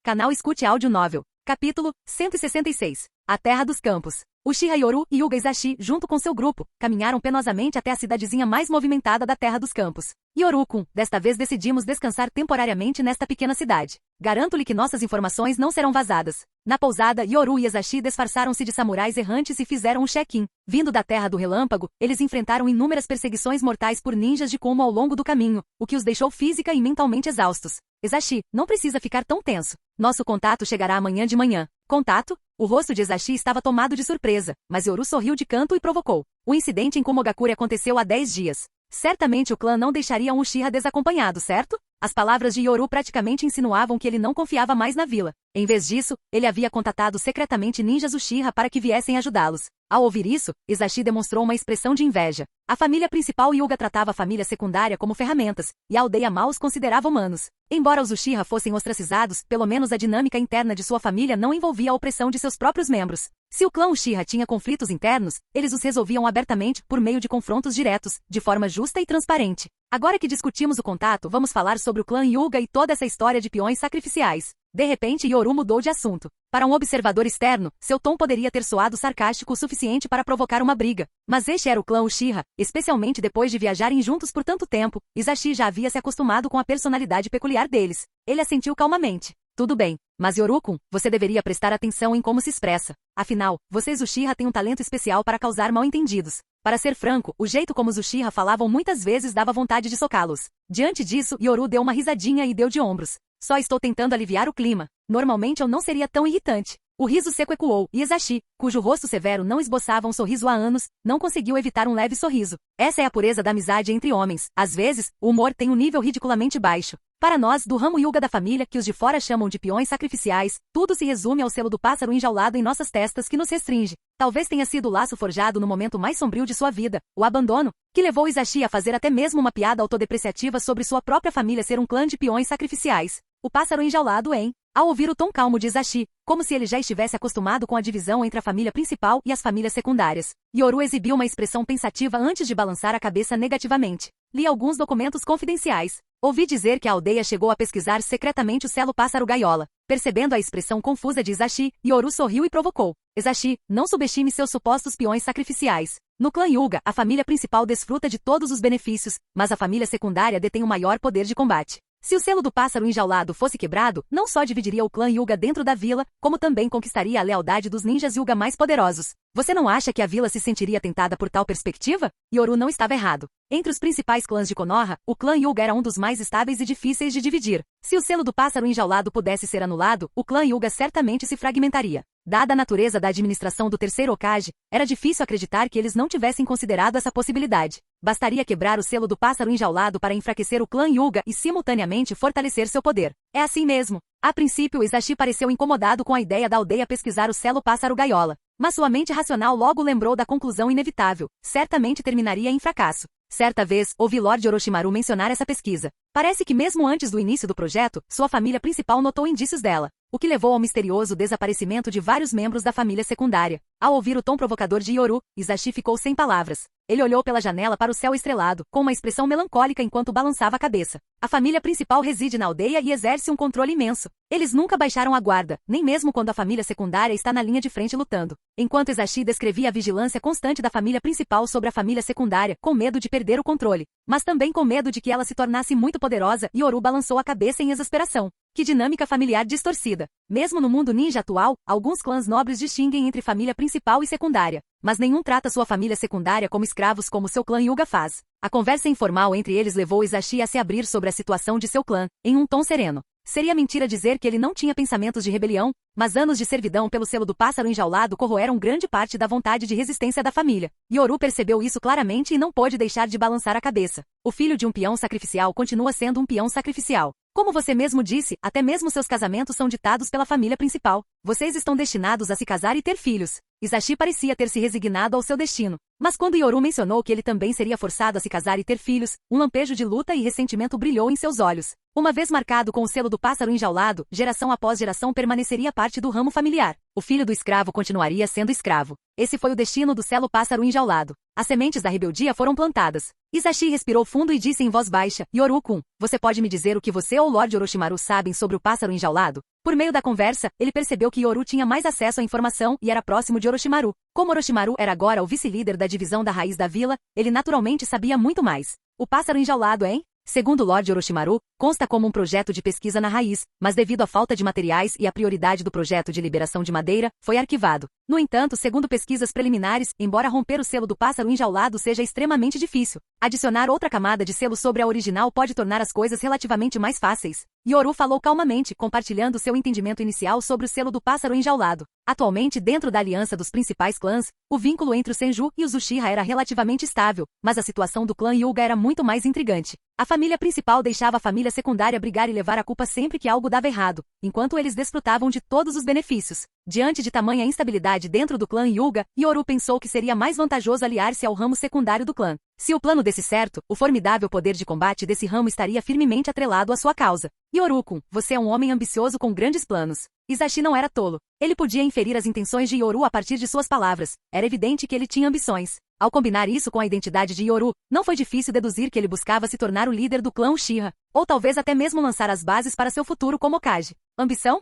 Canal Escute Áudio Novel. Capítulo 166. A Terra dos Campos. Uchiha Yoru e Hyuga Izashi, junto com seu grupo, caminharam penosamente até a cidadezinha mais movimentada da Terra dos Campos. Yoru-kun, desta vez decidimos descansar temporariamente nesta pequena cidade. Garanto-lhe que nossas informações não serão vazadas. Na pousada, Yoru e Izashi disfarçaram-se de samurais errantes e fizeram um check-in. Vindo da Terra do Relâmpago, eles enfrentaram inúmeras perseguições mortais por ninjas de Kumo ao longo do caminho, o que os deixou física e mentalmente exaustos. Izashi, não precisa ficar tão tenso. Nosso contato chegará amanhã de manhã. Contato? O rosto de Ezashi estava tomado de surpresa, mas Yoru sorriu de canto e provocou. O incidente em Kumogakure aconteceu há 10 dias. Certamente o clã não deixaria um Uchiha desacompanhado, certo? As palavras de Yoru praticamente insinuavam que ele não confiava mais na vila. Em vez disso, ele havia contatado secretamente ninjas Uchiha para que viessem ajudá-los. Ao ouvir isso, Ezashi demonstrou uma expressão de inveja. A família principal Hyuga tratava a família secundária como ferramentas, e a aldeia mal os considerava humanos. Embora os Uchiha fossem ostracizados, pelo menos a dinâmica interna de sua família não envolvia a opressão de seus próprios membros. Se o clã Uchiha tinha conflitos internos, eles os resolviam abertamente por meio de confrontos diretos, de forma justa e transparente. Agora que discutimos o contato, vamos falar sobre o clã Hyuga e toda essa história de peões sacrificiais. De repente, Yoru mudou de assunto. Para um observador externo, seu tom poderia ter soado sarcástico o suficiente para provocar uma briga. Mas este era o clã Uchiha, especialmente depois de viajarem juntos por tanto tempo. Ezashi já havia se acostumado com a personalidade peculiar deles. Ele assentiu calmamente. Tudo bem, mas Yoru-kun, você deveria prestar atenção em como se expressa. Afinal, vocês Uchiha têm um talento especial para causar mal-entendidos. Para ser franco, o jeito como os Uchiha falavam muitas vezes dava vontade de socá-los. Diante disso, Yoru deu uma risadinha e deu de ombros. Só estou tentando aliviar o clima. Normalmente eu não seria tão irritante. O riso seco ecoou, e Ezashi, cujo rosto severo não esboçava um sorriso há anos, não conseguiu evitar um leve sorriso. Essa é a pureza da amizade entre homens. Às vezes, o humor tem um nível ridiculamente baixo. Para nós, do ramo Hyuga da família, que os de fora chamam de peões sacrificiais, tudo se resume ao selo do pássaro enjaulado em nossas testas que nos restringe. Talvez tenha sido o laço forjado no momento mais sombrio de sua vida, o abandono, que levou Ezashi a fazer até mesmo uma piada autodepreciativa sobre sua própria família ser um clã de peões sacrificiais. O pássaro enjaulado, hein? Ao ouvir o tom calmo de Ezashi, como se ele já estivesse acostumado com a divisão entre a família principal e as famílias secundárias, Yoru exibiu uma expressão pensativa antes de balançar a cabeça negativamente. Li alguns documentos confidenciais. Ouvi dizer que a aldeia chegou a pesquisar secretamente o selo pássaro gaiola. Percebendo a expressão confusa de Ezashi, Yoru sorriu e provocou. Ezashi, não subestime seus supostos peões sacrificiais. No clã Hyuga, a família principal desfruta de todos os benefícios, mas a família secundária detém o maior poder de combate. Se o selo do pássaro enjaulado fosse quebrado, não só dividiria o clã Hyuga dentro da vila, como também conquistaria a lealdade dos ninjas Hyuga mais poderosos. Você não acha que a vila se sentiria tentada por tal perspectiva? Yoru não estava errado. Entre os principais clãs de Konoha, o clã Hyuga era um dos mais estáveis e difíceis de dividir. Se o selo do pássaro enjaulado pudesse ser anulado, o clã Hyuga certamente se fragmentaria. Dada a natureza da administração do terceiro Hokage, era difícil acreditar que eles não tivessem considerado essa possibilidade. Bastaria quebrar o selo do pássaro enjaulado para enfraquecer o clã Hyuga e simultaneamente fortalecer seu poder. É assim mesmo. A princípio, Ezashi pareceu incomodado com a ideia da aldeia pesquisar o selo pássaro gaiola. Mas sua mente racional logo lembrou da conclusão inevitável. Certamente terminaria em fracasso. Certa vez, ouvi Lord Orochimaru mencionar essa pesquisa. Parece que mesmo antes do início do projeto, sua família principal notou indícios dela, o que levou ao misterioso desaparecimento de vários membros da família secundária. Ao ouvir o tom provocador de Yoru, Ezashi ficou sem palavras. Ele olhou pela janela para o céu estrelado, com uma expressão melancólica enquanto balançava a cabeça. A família principal reside na aldeia e exerce um controle imenso. Eles nunca baixaram a guarda, nem mesmo quando a família secundária está na linha de frente lutando. Enquanto Ezashi descrevia a vigilância constante da família principal sobre a família secundária, com medo de perder o controle, mas também com medo de que ela se tornasse muito poderosa, Yoru balançou a cabeça em exasperação. Que dinâmica familiar distorcida. Mesmo no mundo ninja atual, alguns clãs nobres distinguem entre família principal e secundária, mas nenhum trata sua família secundária como escravos como seu clã Hyuga faz. A conversa informal entre eles levou Ezashi a se abrir sobre a situação de seu clã, em um tom sereno. Seria mentira dizer que ele não tinha pensamentos de rebelião, mas anos de servidão pelo selo do pássaro enjaulado corroeram grande parte da vontade de resistência da família. Yoru percebeu isso claramente e não pôde deixar de balançar a cabeça. O filho de um peão sacrificial continua sendo um peão sacrificial. Como você mesmo disse, até mesmo seus casamentos são ditados pela família principal. Vocês estão destinados a se casar e ter filhos. Ezashi parecia ter se resignado ao seu destino. Mas quando Yoru mencionou que ele também seria forçado a se casar e ter filhos, um lampejo de luta e ressentimento brilhou em seus olhos. Uma vez marcado com o selo do pássaro enjaulado, geração após geração permaneceria parte do ramo familiar. O filho do escravo continuaria sendo escravo. Esse foi o destino do selo pássaro enjaulado. As sementes da rebeldia foram plantadas. Ezashi respirou fundo e disse em voz baixa, Yoru-kun, você pode me dizer o que você ou Lord Orochimaru sabem sobre o pássaro enjaulado? Por meio da conversa, ele percebeu que Yoru tinha mais acesso à informação e era próximo de Orochimaru. Como Orochimaru era agora o vice-líder da divisão da raiz da vila, ele naturalmente sabia muito mais. O pássaro enjaulado, hein? Segundo Lord Orochimaru, consta como um projeto de pesquisa na raiz, mas devido à falta de materiais e à prioridade do projeto de liberação de madeira, foi arquivado. No entanto, segundo pesquisas preliminares, embora romper o selo do pássaro enjaulado seja extremamente difícil, adicionar outra camada de selo sobre a original pode tornar as coisas relativamente mais fáceis. Yoru falou calmamente, compartilhando seu entendimento inicial sobre o selo do pássaro enjaulado. Atualmente, dentro da aliança dos principais clãs, o vínculo entre o Senju e os Uchiha era relativamente estável, mas a situação do clã Hyuga era muito mais intrigante. A família principal deixava a família secundária brigar e levar a culpa sempre que algo dava errado, enquanto eles desfrutavam de todos os benefícios. Diante de tamanha instabilidade dentro do clã Hyuga, Yoru pensou que seria mais vantajoso aliar-se ao ramo secundário do clã. Se o plano desse certo, o formidável poder de combate desse ramo estaria firmemente atrelado à sua causa. Yoru-kun, você é um homem ambicioso com grandes planos. Isashi não era tolo. Ele podia inferir as intenções de Yoru a partir de suas palavras. Era evidente que ele tinha ambições. Ao combinar isso com a identidade de Yoru, não foi difícil deduzir que ele buscava se tornar o líder do clã Uchiha, ou talvez até mesmo lançar as bases para seu futuro como Hokage. Ambição?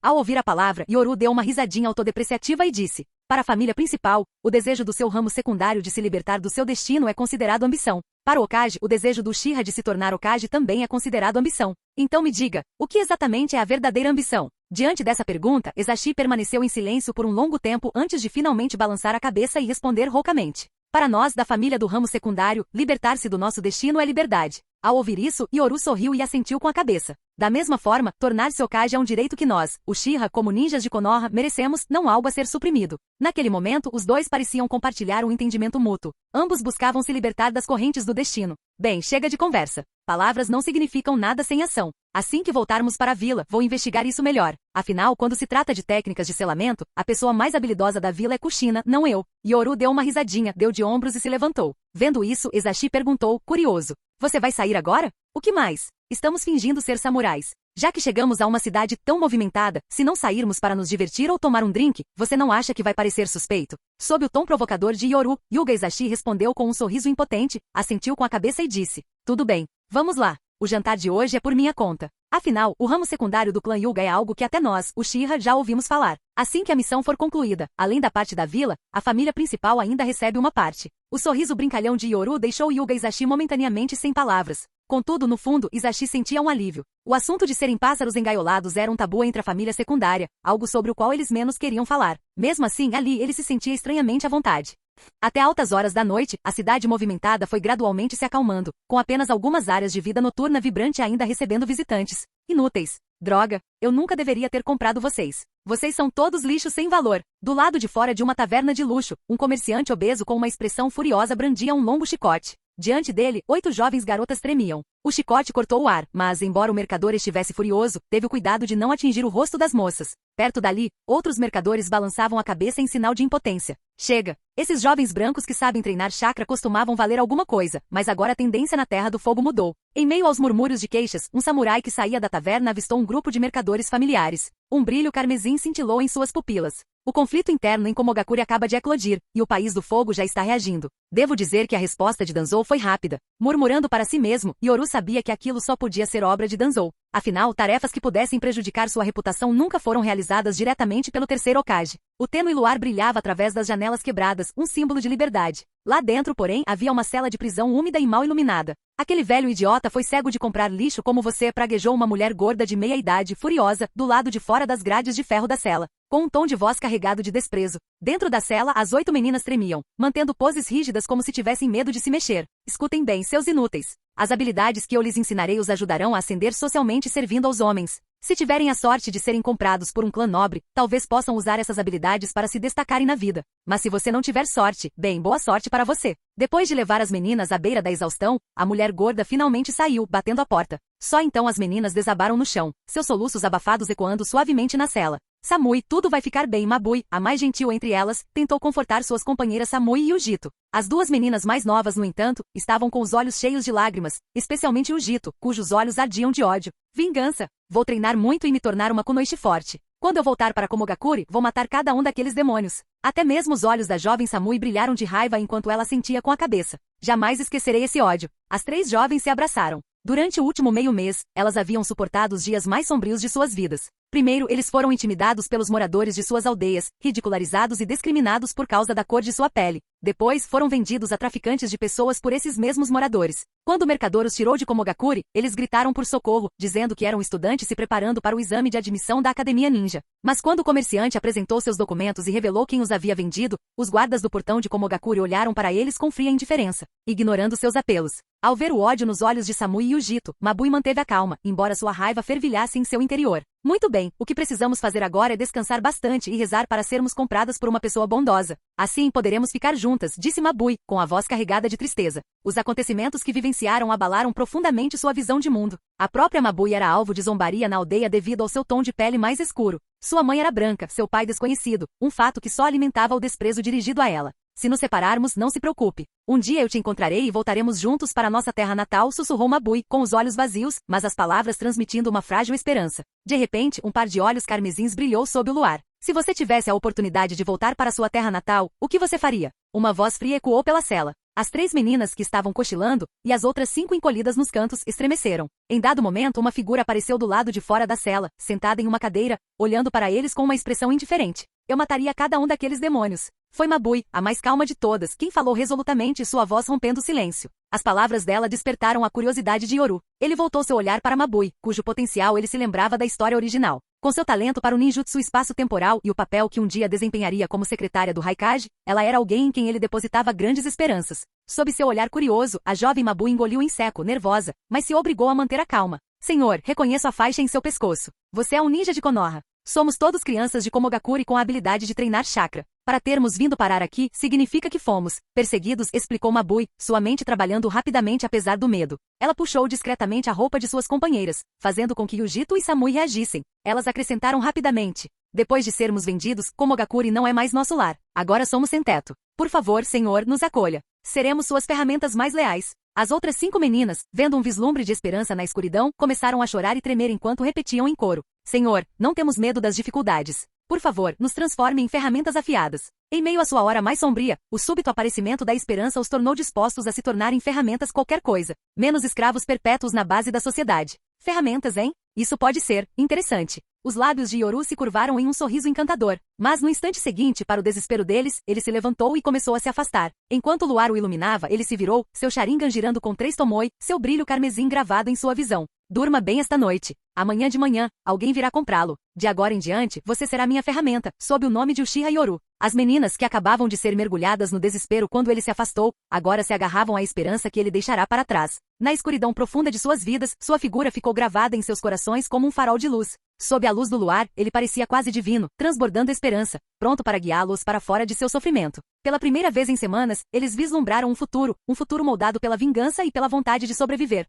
Ao ouvir a palavra, Yoru deu uma risadinha autodepreciativa e disse: para a família principal, o desejo do seu ramo secundário de se libertar do seu destino é considerado ambição. Para o Hokage, o desejo do Uchiha de se tornar Hokage também é considerado ambição. Então me diga, o que exatamente é a verdadeira ambição? Diante dessa pergunta, Esashi permaneceu em silêncio por um longo tempo antes de finalmente balançar a cabeça e responder roucamente. Para nós, da família do ramo secundário, libertar-se do nosso destino é liberdade. Ao ouvir isso, Yoru sorriu e assentiu com a cabeça. Da mesma forma, tornar-se Hokage é um direito que nós, Uchiha, como ninjas de Konoha, merecemos, não algo a ser suprimido. Naquele momento, os dois pareciam compartilhar um entendimento mútuo. Ambos buscavam se libertar das correntes do destino. Bem, chega de conversa. Palavras não significam nada sem ação. Assim que voltarmos para a vila, vou investigar isso melhor. Afinal, quando se trata de técnicas de selamento, a pessoa mais habilidosa da vila é Kushina, não eu. Yoru deu uma risadinha, deu de ombros e se levantou. Vendo isso, Esashi perguntou, curioso: você vai sair agora? O que mais? Estamos fingindo ser samurais. Já que chegamos a uma cidade tão movimentada, se não sairmos para nos divertir ou tomar um drink, você não acha que vai parecer suspeito? Sob o tom provocador de Yoru, Hyuga Esashi respondeu com um sorriso impotente, assentiu com a cabeça e disse: tudo bem, vamos lá. O jantar de hoje é por minha conta. Afinal, o ramo secundário do clã Hyuga é algo que até nós, Uchiha, já ouvimos falar. Assim que a missão for concluída, além da parte da vila, a família principal ainda recebe uma parte. O sorriso brincalhão de Yoru deixou Hyuga Esashi momentaneamente sem palavras. Contudo, no fundo, Esashi sentia um alívio. O assunto de serem pássaros engaiolados era um tabu entre a família secundária, algo sobre o qual eles menos queriam falar. Mesmo assim, ali ele se sentia estranhamente à vontade. Até altas horas da noite, a cidade movimentada foi gradualmente se acalmando, com apenas algumas áreas de vida noturna vibrante ainda recebendo visitantes. Inúteis. Droga, eu nunca deveria ter comprado vocês. Vocês são todos lixos sem valor. Do lado de fora de uma taverna de luxo, um comerciante obeso com uma expressão furiosa brandia um longo chicote. Diante dele, 8 jovens garotas tremiam. O chicote cortou o ar, mas, embora o mercador estivesse furioso, teve o cuidado de não atingir o rosto das moças. Perto dali, outros mercadores balançavam a cabeça em sinal de impotência. Chega! Esses jovens brancos que sabem treinar chakra costumavam valer alguma coisa, mas agora a tendência na Terra do Fogo mudou. Em meio aos murmúrios de queixas, um samurai que saía da taverna avistou um grupo de mercadores familiares. Um brilho carmesim cintilou em suas pupilas. O conflito interno em Komogakure acaba de eclodir, e o país do fogo já está reagindo. Devo dizer que a resposta de Danzou foi rápida. Murmurando para si mesmo, Yoru sabia que aquilo só podia ser obra de Danzou. Afinal, tarefas que pudessem prejudicar sua reputação nunca foram realizadas diretamente pelo terceiro Hokage. O tênue luar brilhava através das janelas quebradas, um símbolo de liberdade. Lá dentro, porém, havia uma cela de prisão úmida e mal iluminada. Aquele velho idiota foi cego de comprar lixo como você, praguejou uma mulher gorda de meia idade, furiosa, do lado de fora das grades de ferro da cela, com um tom de voz carregado de desprezo. Dentro da cela, as 8 meninas tremiam, mantendo poses rígidas como se tivessem medo de se mexer. Escutem bem, seus inúteis. As habilidades que eu lhes ensinarei os ajudarão a ascender socialmente servindo aos homens. Se tiverem a sorte de serem comprados por um clã nobre, talvez possam usar essas habilidades para se destacarem na vida. Mas se você não tiver sorte, bem, boa sorte para você. Depois de levar as meninas à beira da exaustão, a mulher gorda finalmente saiu, batendo a porta. Só então as meninas desabaram no chão, seus soluços abafados ecoando suavemente na cela. Samui, tudo vai ficar bem. Mabui, a mais gentil entre elas, tentou confortar suas companheiras Samui e Ujito. As duas meninas mais novas, no entanto, estavam com os olhos cheios de lágrimas, especialmente Ujito, cujos olhos ardiam de ódio. Vingança! Vou treinar muito e me tornar uma kunoichi forte. Quando eu voltar para Komogakure, vou matar cada um daqueles demônios. Até mesmo os olhos da jovem Samui brilharam de raiva enquanto ela sentia com a cabeça. Jamais esquecerei esse ódio. As 3 jovens se abraçaram. Durante o último meio mês, elas haviam suportado os dias mais sombrios de suas vidas. Primeiro, eles foram intimidados pelos moradores de suas aldeias, ridicularizados e discriminados por causa da cor de sua pele. Depois, foram vendidos a traficantes de pessoas por esses mesmos moradores. Quando o mercador os tirou de Komogakure, eles gritaram por socorro, dizendo que eram estudantes se preparando para o exame de admissão da Academia Ninja. Mas quando o comerciante apresentou seus documentos e revelou quem os havia vendido, os guardas do portão de Komogakure olharam para eles com fria indiferença, ignorando seus apelos. Ao ver o ódio nos olhos de Samui e Yujito, Mabui manteve a calma, embora sua raiva fervilhasse em seu interior. Muito bem, o que precisamos fazer agora é descansar bastante e rezar para sermos compradas por uma pessoa bondosa. Assim poderemos ficar juntas, disse Mabui, com a voz carregada de tristeza. Os acontecimentos que vivenciaram abalaram profundamente sua visão de mundo. A própria Mabui era alvo de zombaria na aldeia devido ao seu tom de pele mais escuro. Sua mãe era branca, seu pai desconhecido, um fato que só alimentava o desprezo dirigido a ela. Se nos separarmos, não se preocupe. Um dia eu te encontrarei e voltaremos juntos para nossa terra natal, sussurrou Mabui, com os olhos vazios, mas as palavras transmitindo uma frágil esperança. De repente, um par de olhos carmesins brilhou sob o luar. Se você tivesse a oportunidade de voltar para sua terra natal, o que você faria? Uma voz fria ecoou pela cela. As 3 meninas que estavam cochilando, e as outras 5 encolhidas nos cantos, estremeceram. Em dado momento, uma figura apareceu do lado de fora da cela, sentada em uma cadeira, olhando para eles com uma expressão indiferente. Eu mataria cada um daqueles demônios. Foi Mabui, a mais calma de todas, quem falou resolutamente, sua voz rompendo o silêncio. As palavras dela despertaram a curiosidade de Yoru. Ele voltou seu olhar para Mabui, cujo potencial ele se lembrava da história original. Com seu talento para o ninjutsu espaço-temporal e o papel que um dia desempenharia como secretária do Raikage, ela era alguém em quem ele depositava grandes esperanças. Sob seu olhar curioso, a jovem Mabui engoliu em seco, nervosa, mas se obrigou a manter a calma. Senhor, reconheço a faixa em seu pescoço. Você é um ninja de Konoha. Somos todos crianças de Komogakure com a habilidade de treinar chakra. Para termos vindo parar aqui, significa que fomos perseguidos, explicou Mabui, sua mente trabalhando rapidamente apesar do medo. Ela puxou discretamente a roupa de suas companheiras, fazendo com que Yujito e Samui reagissem. Elas acrescentaram rapidamente. Depois de sermos vendidos, Komogakure não é mais nosso lar. Agora somos sem teto. Por favor, senhor, nos acolha. Seremos suas ferramentas mais leais. As outras 5 meninas, vendo um vislumbre de esperança na escuridão, começaram a chorar e tremer enquanto repetiam em coro. Senhor, não temos medo das dificuldades. Por favor, nos transforme em ferramentas afiadas. Em meio à sua hora mais sombria, o súbito aparecimento da esperança os tornou dispostos a se tornarem ferramentas qualquer coisa, menos escravos perpétuos na base da sociedade. Ferramentas, hein? Isso pode ser interessante. Os lábios de Yoru se curvaram em um sorriso encantador, mas no instante seguinte, para o desespero deles, ele se levantou e começou a se afastar. Enquanto o luar o iluminava, ele se virou, seu Sharingan girando com 3 tomoe, seu brilho carmesim gravado em sua visão. Durma bem esta noite. Amanhã de manhã, alguém virá comprá-lo. De agora em diante, você será minha ferramenta, sob o nome de Uchiha Yoru. As meninas que acabavam de ser mergulhadas no desespero quando ele se afastou, agora se agarravam à esperança que ele deixará para trás. Na escuridão profunda de suas vidas, sua figura ficou gravada em seus corações como um farol de luz. Sob a luz do luar, ele parecia quase divino, transbordando esperança, pronto para guiá-los para fora de seu sofrimento. Pela primeira vez em semanas, eles vislumbraram um futuro moldado pela vingança e pela vontade de sobreviver.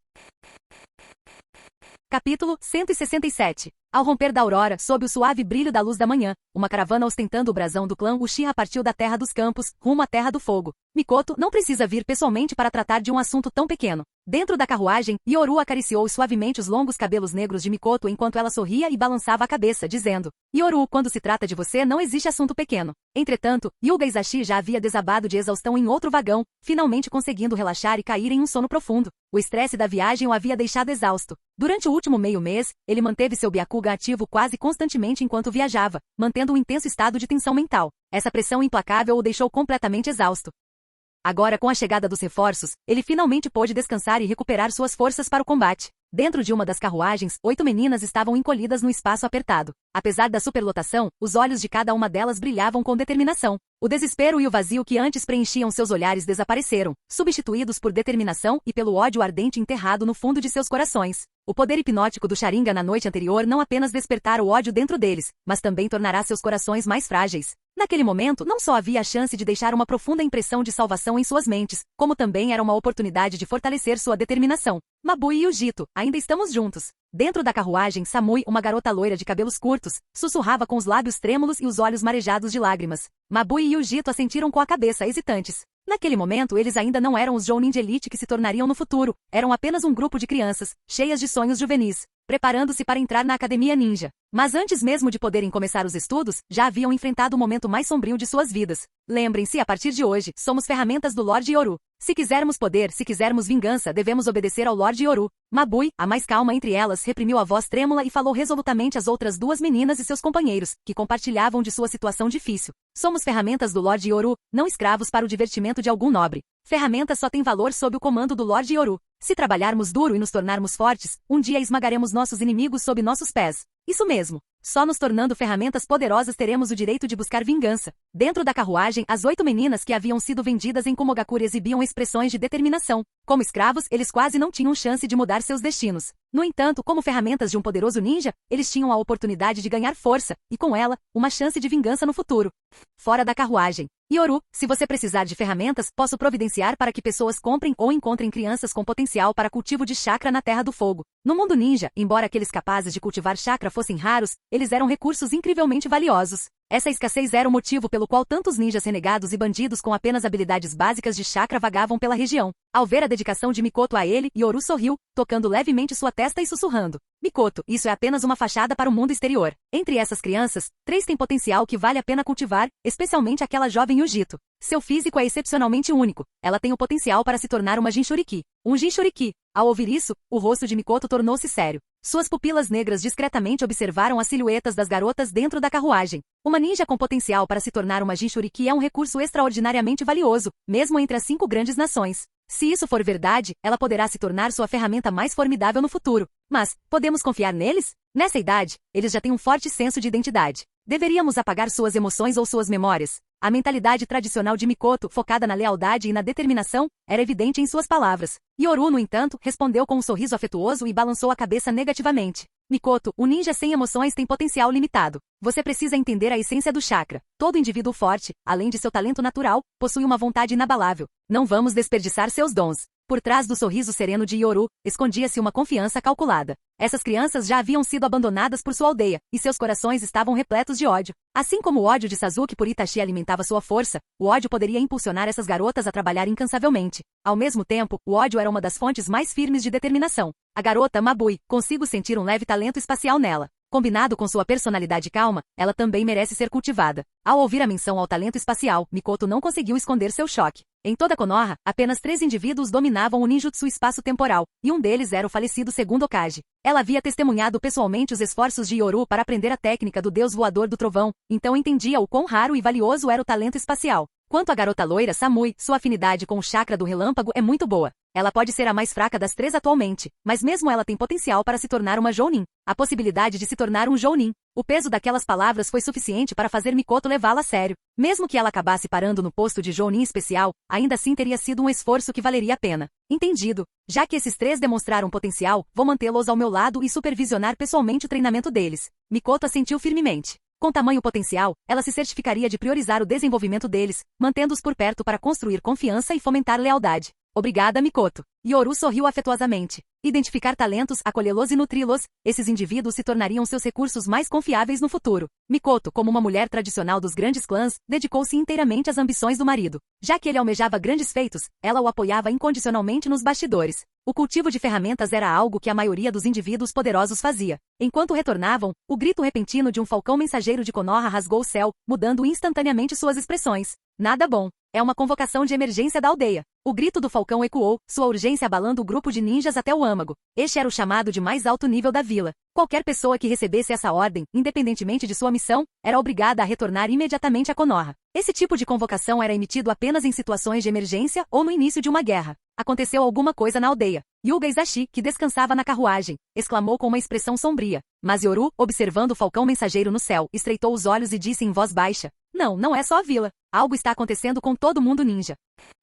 Capítulo 167. Ao romper da aurora, sob o suave brilho da luz da manhã, uma caravana ostentando o brasão do clã Uchiha partiu da Terra dos Campos, rumo à Terra do Fogo. Mikoto não precisa vir pessoalmente para tratar de um assunto tão pequeno. Dentro da carruagem, Yoru acariciou suavemente os longos cabelos negros de Mikoto enquanto ela sorria e balançava a cabeça, dizendo: Yoru, quando se trata de você não existe assunto pequeno. Entretanto, Yuga Izashi já havia desabado de exaustão em outro vagão, finalmente conseguindo relaxar e cair em um sono profundo. O estresse da viagem o havia deixado exausto. Durante o último meio mês, ele manteve seu Byakugan ativo quase constantemente enquanto viajava, mantendo um intenso estado de tensão mental. Essa pressão implacável o deixou completamente exausto. Agora, com a chegada dos reforços, ele finalmente pôde descansar e recuperar suas forças para o combate. Dentro de uma das carruagens, 8 meninas estavam encolhidas no espaço apertado. Apesar da superlotação, os olhos de cada uma delas brilhavam com determinação. O desespero e o vazio que antes preenchiam seus olhares desapareceram, substituídos por determinação e pelo ódio ardente enterrado no fundo de seus corações. O poder hipnótico do Sharingan na noite anterior não apenas despertara o ódio dentro deles, mas também tornará seus corações mais frágeis. Naquele momento, não só havia a chance de deixar uma profunda impressão de salvação em suas mentes, como também era uma oportunidade de fortalecer sua determinação. Mabui e Yujito, ainda estamos juntos. Dentro da carruagem, Samui, uma garota loira de cabelos curtos, sussurrava com os lábios trêmulos e os olhos marejados de lágrimas. Mabui e Yujito assentiram com a cabeça, hesitantes. Naquele momento, eles ainda não eram os Jounin de elite que se tornariam no futuro, eram apenas um grupo de crianças, cheias de sonhos juvenis. preparando-se para entrar na Academia Ninja. Mas antes mesmo de poderem começar os estudos, já haviam enfrentado o momento mais sombrio de suas vidas. Lembrem-se, a partir de hoje, somos ferramentas do Lorde Yoru. Se quisermos poder, se quisermos vingança, devemos obedecer ao Lorde Yoru. Mabui, a mais calma entre elas, reprimiu a voz trêmula e falou resolutamente às outras duas meninas e seus companheiros, que compartilhavam de sua situação difícil. Somos ferramentas do Lorde Yoru, não escravos para o divertimento de algum nobre. Ferramentas só têm valor sob o comando do Lorde Yoru. Se trabalharmos duro e nos tornarmos fortes, um dia esmagaremos nossos inimigos sob nossos pés. Isso mesmo. Só nos tornando ferramentas poderosas teremos o direito de buscar vingança. Dentro da carruagem, as 8 meninas que haviam sido vendidas em Komogakure exibiam expressões de determinação. Como escravos, eles quase não tinham chance de mudar seus destinos. No entanto, como ferramentas de um poderoso ninja, eles tinham a oportunidade de ganhar força, e com ela, uma chance de vingança no futuro. Fora da carruagem. Yoru, se você precisar de ferramentas, posso providenciar para que pessoas comprem ou encontrem crianças com potencial para cultivo de chakra na Terra do Fogo. No mundo ninja, embora aqueles capazes de cultivar chakra fossem raros, eles eram recursos incrivelmente valiosos. Essa escassez era o motivo pelo qual tantos ninjas renegados e bandidos com apenas habilidades básicas de chakra vagavam pela região. Ao ver a dedicação de Mikoto a ele, Yoru sorriu, tocando levemente sua testa e sussurrando. Mikoto, isso é apenas uma fachada para o mundo exterior. Entre essas crianças, 3 têm potencial que vale a pena cultivar, especialmente aquela jovem Yujito. Seu físico é excepcionalmente único. Ela tem o potencial para se tornar uma Jinchuriki. Um Jinchuriki. Ao ouvir isso, o rosto de Mikoto tornou-se sério. Suas pupilas negras discretamente observaram as silhuetas das garotas dentro da carruagem. Uma ninja com potencial para se tornar uma Jinchuriki é um recurso extraordinariamente valioso, mesmo entre as 5 grandes nações. Se isso for verdade, ela poderá se tornar sua ferramenta mais formidável no futuro. Mas, podemos confiar neles? Nessa idade, eles já têm um forte senso de identidade. Deveríamos apagar suas emoções ou suas memórias. A mentalidade tradicional de Mikoto, focada na lealdade e na determinação, era evidente em suas palavras. Yoru, no entanto, respondeu com um sorriso afetuoso e balançou a cabeça negativamente. Mikoto, o ninja sem emoções tem potencial limitado. Você precisa entender a essência do chakra. Todo indivíduo forte, além de seu talento natural, possui uma vontade inabalável. Não vamos desperdiçar seus dons. Por trás do sorriso sereno de Yoru, escondia-se uma confiança calculada. Essas crianças já haviam sido abandonadas por sua aldeia, e seus corações estavam repletos de ódio. Assim como o ódio de Sasuke por Itachi alimentava sua força, o ódio poderia impulsionar essas garotas a trabalhar incansavelmente. Ao mesmo tempo, o ódio era uma das fontes mais firmes de determinação. A garota Mabui, consigo sentir um leve talento espacial nela. Combinado com sua personalidade calma, ela também merece ser cultivada. Ao ouvir a menção ao talento espacial, Mikoto não conseguiu esconder seu choque. Em toda Konoha, apenas 3 indivíduos dominavam o ninjutsu espaço-temporal, e um deles era o falecido segundo Hokage. Ela havia testemunhado pessoalmente os esforços de Yoru para aprender a técnica do deus voador do trovão, então entendia o quão raro e valioso era o talento espacial. Quanto à garota loira Samui, sua afinidade com o chakra do relâmpago é muito boa. Ela pode ser a mais fraca das 3 atualmente, mas mesmo ela tem potencial para se tornar uma Jounin. A possibilidade de se tornar um Jounin. O peso daquelas palavras foi suficiente para fazer Mikoto levá-la a sério. Mesmo que ela acabasse parando no posto de Jounin especial, ainda assim teria sido um esforço que valeria a pena. Entendido. Já que esses 3 demonstraram potencial, vou mantê-los ao meu lado e supervisionar pessoalmente o treinamento deles. Mikoto assentiu firmemente. Com tamanho potencial, ela se certificaria de priorizar o desenvolvimento deles, mantendo-os por perto para construir confiança e fomentar lealdade. Obrigada, Mikoto. Yoru sorriu afetuosamente. Identificar talentos, acolhê-los e nutri-los, esses indivíduos se tornariam seus recursos mais confiáveis no futuro. Mikoto, como uma mulher tradicional dos grandes clãs, dedicou-se inteiramente às ambições do marido. Já que ele almejava grandes feitos, ela o apoiava incondicionalmente nos bastidores. O cultivo de ferramentas era algo que a maioria dos indivíduos poderosos fazia. Enquanto retornavam, o grito repentino de um falcão mensageiro de Konoha rasgou o céu, mudando instantaneamente suas expressões. Nada bom. É uma convocação de emergência da aldeia. O grito do falcão ecoou, sua urgência abalando o grupo de ninjas até o âmago. Este era o chamado de mais alto nível da vila. Qualquer pessoa que recebesse essa ordem, independentemente de sua missão, era obrigada a retornar imediatamente a Konoha. Esse tipo de convocação era emitido apenas em situações de emergência ou no início de uma guerra. Aconteceu alguma coisa na aldeia. Yuga Izashi, que descansava na carruagem, exclamou com uma expressão sombria. Mas Yoru, observando o falcão mensageiro no céu, estreitou os olhos e disse em voz baixa. Não é só a vila. Algo está acontecendo com todo mundo ninja.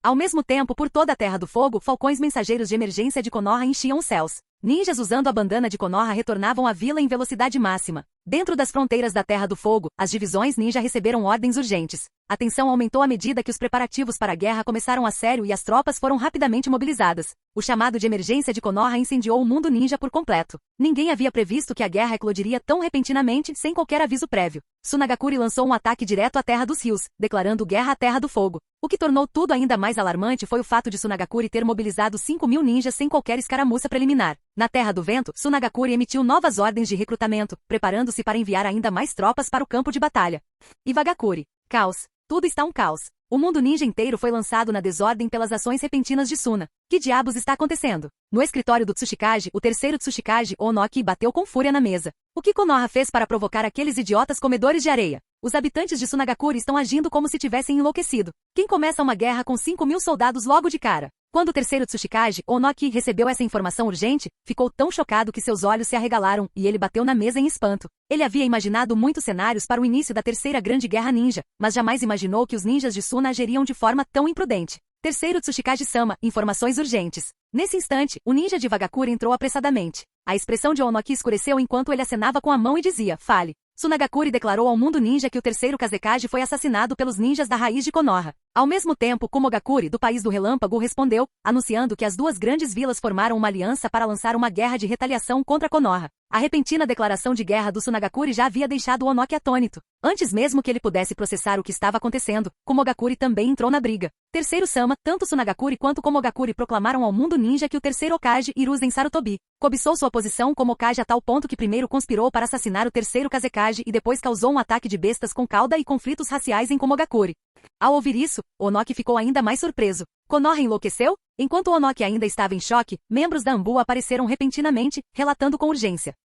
Ao mesmo tempo, por toda a Terra do Fogo, falcões mensageiros de emergência de Konoha enchiam os céus. Ninjas usando a bandana de Konoha retornavam à vila em velocidade máxima. Dentro das fronteiras da Terra do Fogo, as divisões ninja receberam ordens urgentes. A tensão aumentou à medida que os preparativos para a guerra começaram a sério e as tropas foram rapidamente mobilizadas. O chamado de emergência de Konoha incendiou o mundo ninja por completo. Ninguém havia previsto que a guerra eclodiria tão repentinamente sem qualquer aviso prévio. Tsunagakure lançou um ataque direto à Terra Terra dos Rios, declarando guerra à Terra do Fogo. O que tornou tudo ainda mais alarmante foi o fato de Tsunagakuri ter mobilizado 5.000 ninjas sem qualquer escaramuça preliminar. Na Terra do Vento, Tsunagakuri emitiu novas ordens de recrutamento, preparando-se para enviar ainda mais tropas para o campo de batalha. Iwagakuri. Caos. Tudo está um caos. O mundo ninja inteiro foi lançado na desordem pelas ações repentinas de Suna. Que diabos está acontecendo? No escritório do Tsuchikage, o terceiro Tsuchikage, Onoki, bateu com fúria na mesa. O que Konoha fez para provocar aqueles idiotas comedores de areia? Os habitantes de Tsunagakuri estão agindo como se tivessem enlouquecido. Quem começa uma guerra com 5.000 soldados logo de cara? Quando o terceiro Tsuchikage, Onoki, recebeu essa informação urgente, ficou tão chocado que seus olhos se arregalaram e ele bateu na mesa em espanto. Ele havia imaginado muitos cenários para o início da terceira grande guerra ninja, mas jamais imaginou que os ninjas de Suna agiriam de forma tão imprudente. Terceiro Tsuchikage-sama, informações urgentes. Nesse instante, o ninja de Iwagakuri entrou apressadamente. A expressão de Onoki escureceu enquanto ele acenava com a mão e dizia, fale. Tsunagakuri declarou ao mundo ninja que o terceiro Kazekage foi assassinado pelos ninjas da raiz de Konoha. Ao mesmo tempo, Kumogakuri, do País do Relâmpago, respondeu, anunciando que as duas grandes vilas formaram uma aliança para lançar uma guerra de retaliação contra Konoha. A repentina declaração de guerra do Tsunagakuri já havia deixado Onoki atônito. Antes mesmo que ele pudesse processar o que estava acontecendo, Kumogakuri também entrou na briga. Terceiro Sama, tanto Tsunagakuri quanto Kumogakuri proclamaram ao mundo ninja que o terceiro Hokage, Hiruzen Sarutobi, cobiçou sua posição como Hokage a tal ponto que primeiro conspirou para assassinar o terceiro Kazekage e depois causou um ataque de bestas com cauda e conflitos raciais em Kumogakuri. Ao ouvir isso, Onoki ficou ainda mais surpreso. Konoha enlouqueceu? Enquanto Onoki ainda estava em choque, membros da Anbu apareceram repentinamente, relatando com urgência.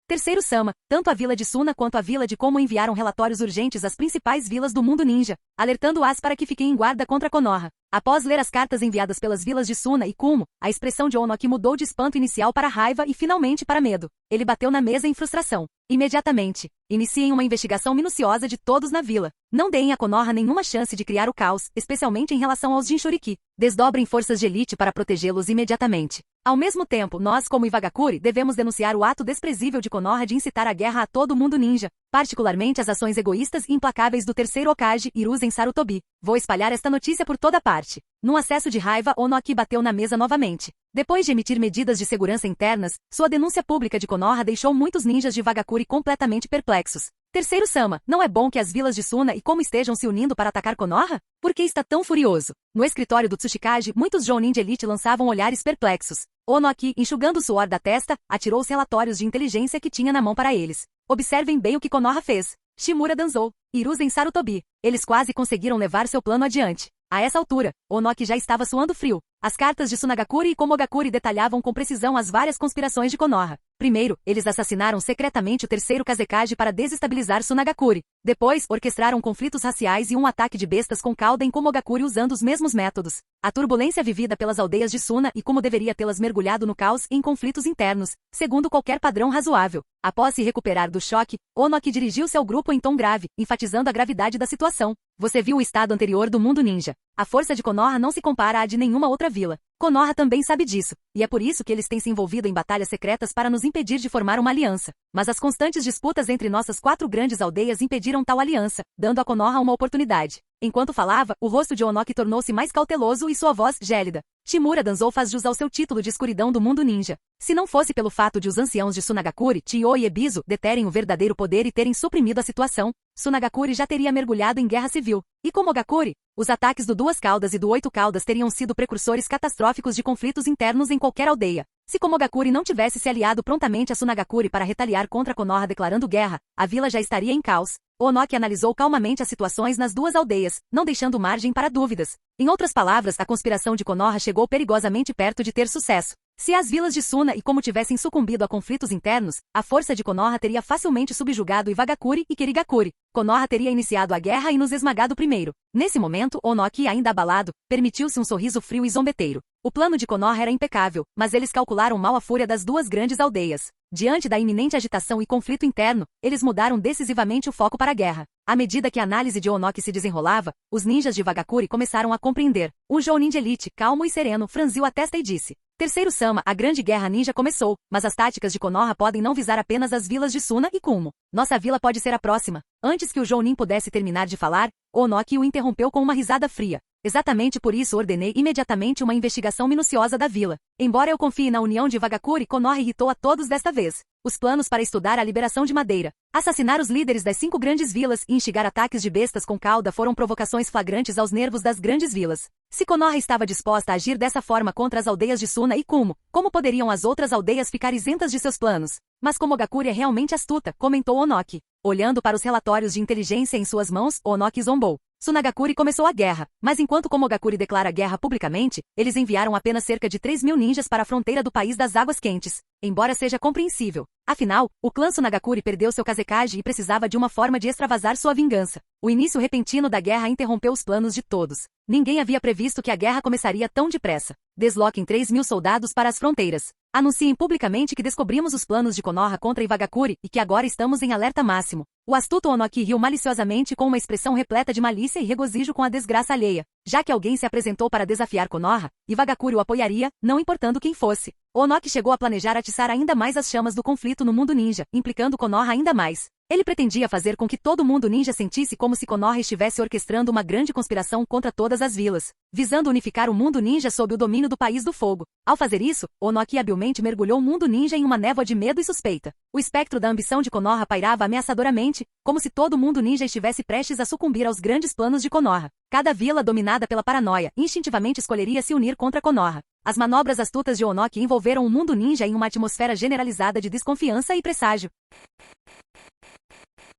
Terceiro Sama, tanto a vila de Suna quanto a vila de Komo enviaram relatórios urgentes às principais vilas do mundo ninja, alertando-as para que fiquem em guarda contra Konoha. Após ler as cartas enviadas pelas vilas de Suna e Kumo, a expressão de Onoki mudou de espanto inicial para raiva e finalmente para medo. Ele bateu na mesa em frustração. Imediatamente, iniciem uma investigação minuciosa de todos na vila. Não deem a Konoha nenhuma chance de criar o caos, especialmente em relação aos Jinchuriki. Desdobrem forças de elite para protegê-los imediatamente. Ao mesmo tempo, nós, como Iwagakuri, devemos denunciar o ato desprezível de Konoha de incitar a guerra a todo mundo ninja, particularmente as ações egoístas e implacáveis do terceiro Hokage, Hiruzen Sarutobi. Vou espalhar esta notícia por toda parte. Num acesso de raiva, Onoki bateu na mesa novamente. Depois de emitir medidas de segurança internas, sua denúncia pública de Konoha deixou muitos ninjas de Iwagakuri completamente perplexos. Terceiro Sama, não é bom que as vilas de Suna e Komo estejam se unindo para atacar Konoha? Por que está tão furioso? No escritório do Tsuchikage, muitos Jounin de elite lançavam olhares perplexos. Onoki, enxugando o suor da testa, atirou os relatórios de inteligência que tinha na mão para eles. Observem bem o que Konoha fez. Shimura Danzou, Hiruzen Sarutobi. Eles quase conseguiram levar seu plano adiante. A essa altura, Onoki já estava suando frio. As cartas de Tsunagakuri e Komogakuri detalhavam com precisão as várias conspirações de Konoha. Primeiro, eles assassinaram secretamente o terceiro Kazekage para desestabilizar Tsunagakuri. Depois, orquestraram conflitos raciais e um ataque de bestas com cauda em Komogakuri usando os mesmos métodos. A turbulência vivida pelas aldeias de Suna e como deveria tê-las mergulhado no caos e em conflitos internos, segundo qualquer padrão razoável. Após se recuperar do choque, Onoki dirigiu-se ao grupo em tom grave, enfatizando a gravidade da situação. Você viu o estado anterior do mundo ninja. A força de Konoha não se compara à de nenhuma outra vila. Konoha também sabe disso, e é por isso que eles têm se envolvido em batalhas secretas para nos impedir de formar uma aliança. Mas as constantes disputas entre nossas 4 grandes aldeias impediram tal aliança, dando a Konoha uma oportunidade. Enquanto falava, o rosto de Onoki tornou-se mais cauteloso e sua voz gélida. Shimura Danzou faz jus ao seu título de escuridão do mundo ninja. Se não fosse pelo fato de os anciãos de Tsunagakuri, Chiyo e Ebisu, deterem o verdadeiro poder e terem suprimido a situação, Tsunagakuri já teria mergulhado em guerra civil. E Komogakuri? Os ataques do Duas Caudas e do Oito Caudas teriam sido precursores catastróficos de conflitos internos em qualquer aldeia. Se Komogakuri não tivesse se aliado prontamente a Tsunagakuri para retaliar contra Konoha declarando guerra, a vila já estaria em caos. Onoki analisou calmamente as situações nas duas aldeias, não deixando margem para dúvidas. Em outras palavras, a conspiração de Konoha chegou perigosamente perto de ter sucesso. Se as vilas de Suna e Komo tivessem sucumbido a conflitos internos, a força de Konoha teria facilmente subjugado Iwagakuri e Kirigakuri. Konoha teria iniciado a guerra e nos esmagado primeiro. Nesse momento, Onoki, ainda abalado, permitiu-se um sorriso frio e zombeteiro. O plano de Konoha era impecável, mas eles calcularam mal a fúria das duas grandes aldeias. Diante da iminente agitação e conflito interno, eles mudaram decisivamente o foco para a guerra. À medida que a análise de Onoki se desenrolava, os ninjas de Iwagakuri começaram a compreender. Um Jounin de elite, calmo e sereno, franziu a testa e disse: Terceiro Sama, a grande guerra ninja começou, mas as táticas de Konoha podem não visar apenas as vilas de Suna e Kumo. Nossa vila pode ser a próxima. Antes que o Jounin pudesse terminar de falar, Onoki o interrompeu com uma risada fria. Exatamente por isso ordenei imediatamente uma investigação minuciosa da vila. Embora eu confie na união de Vagakuri, Konoha irritou a todos desta vez. Os planos para estudar a liberação de Madeira, assassinar os líderes das 5 grandes vilas e instigar ataques de bestas com cauda foram provocações flagrantes aos nervos das grandes vilas. Se Konoha estava disposta a agir dessa forma contra as aldeias de Suna e Kumo, como poderiam as outras aldeias ficar isentas de seus planos? Mas Komogakuri é realmente astuta, comentou Onoki. Olhando para os relatórios de inteligência em suas mãos, Onoki zombou. Tsunagakuri começou a guerra, mas enquanto Komogakuri declara guerra publicamente, eles enviaram apenas cerca de 3.000 ninjas para a fronteira do país das águas quentes. Embora seja compreensível. Afinal, o clã Tsunagakuri perdeu seu Kazekage e precisava de uma forma de extravasar sua vingança. O início repentino da guerra interrompeu os planos de todos. Ninguém havia previsto que a guerra começaria tão depressa. Desloquem 3.000 soldados para as fronteiras. Anunciem publicamente que descobrimos os planos de Konoha contra Iwagakuri e que agora estamos em alerta máximo. O astuto Onoki riu maliciosamente com uma expressão repleta de malícia e regozijo com a desgraça alheia. Já que alguém se apresentou para desafiar Konoha, Iwagakuri o apoiaria, não importando quem fosse. Onoki chegou a planejar atiçar ainda mais as chamas do conflito no mundo ninja, implicando Konoha ainda mais. Ele pretendia fazer com que todo mundo ninja sentisse como se Konoha estivesse orquestrando uma grande conspiração contra todas as vilas, visando unificar o mundo ninja sob o domínio do País do Fogo. Ao fazer isso, Onoki habilmente mergulhou o mundo ninja em uma névoa de medo e suspeita. O espectro da ambição de Konoha pairava ameaçadoramente, como se todo mundo ninja estivesse prestes a sucumbir aos grandes planos de Konoha. Cada vila dominada pela paranoia instintivamente escolheria se unir contra Konoha. As manobras astutas de Onoki envolveram o mundo ninja em uma atmosfera generalizada de desconfiança e presságio.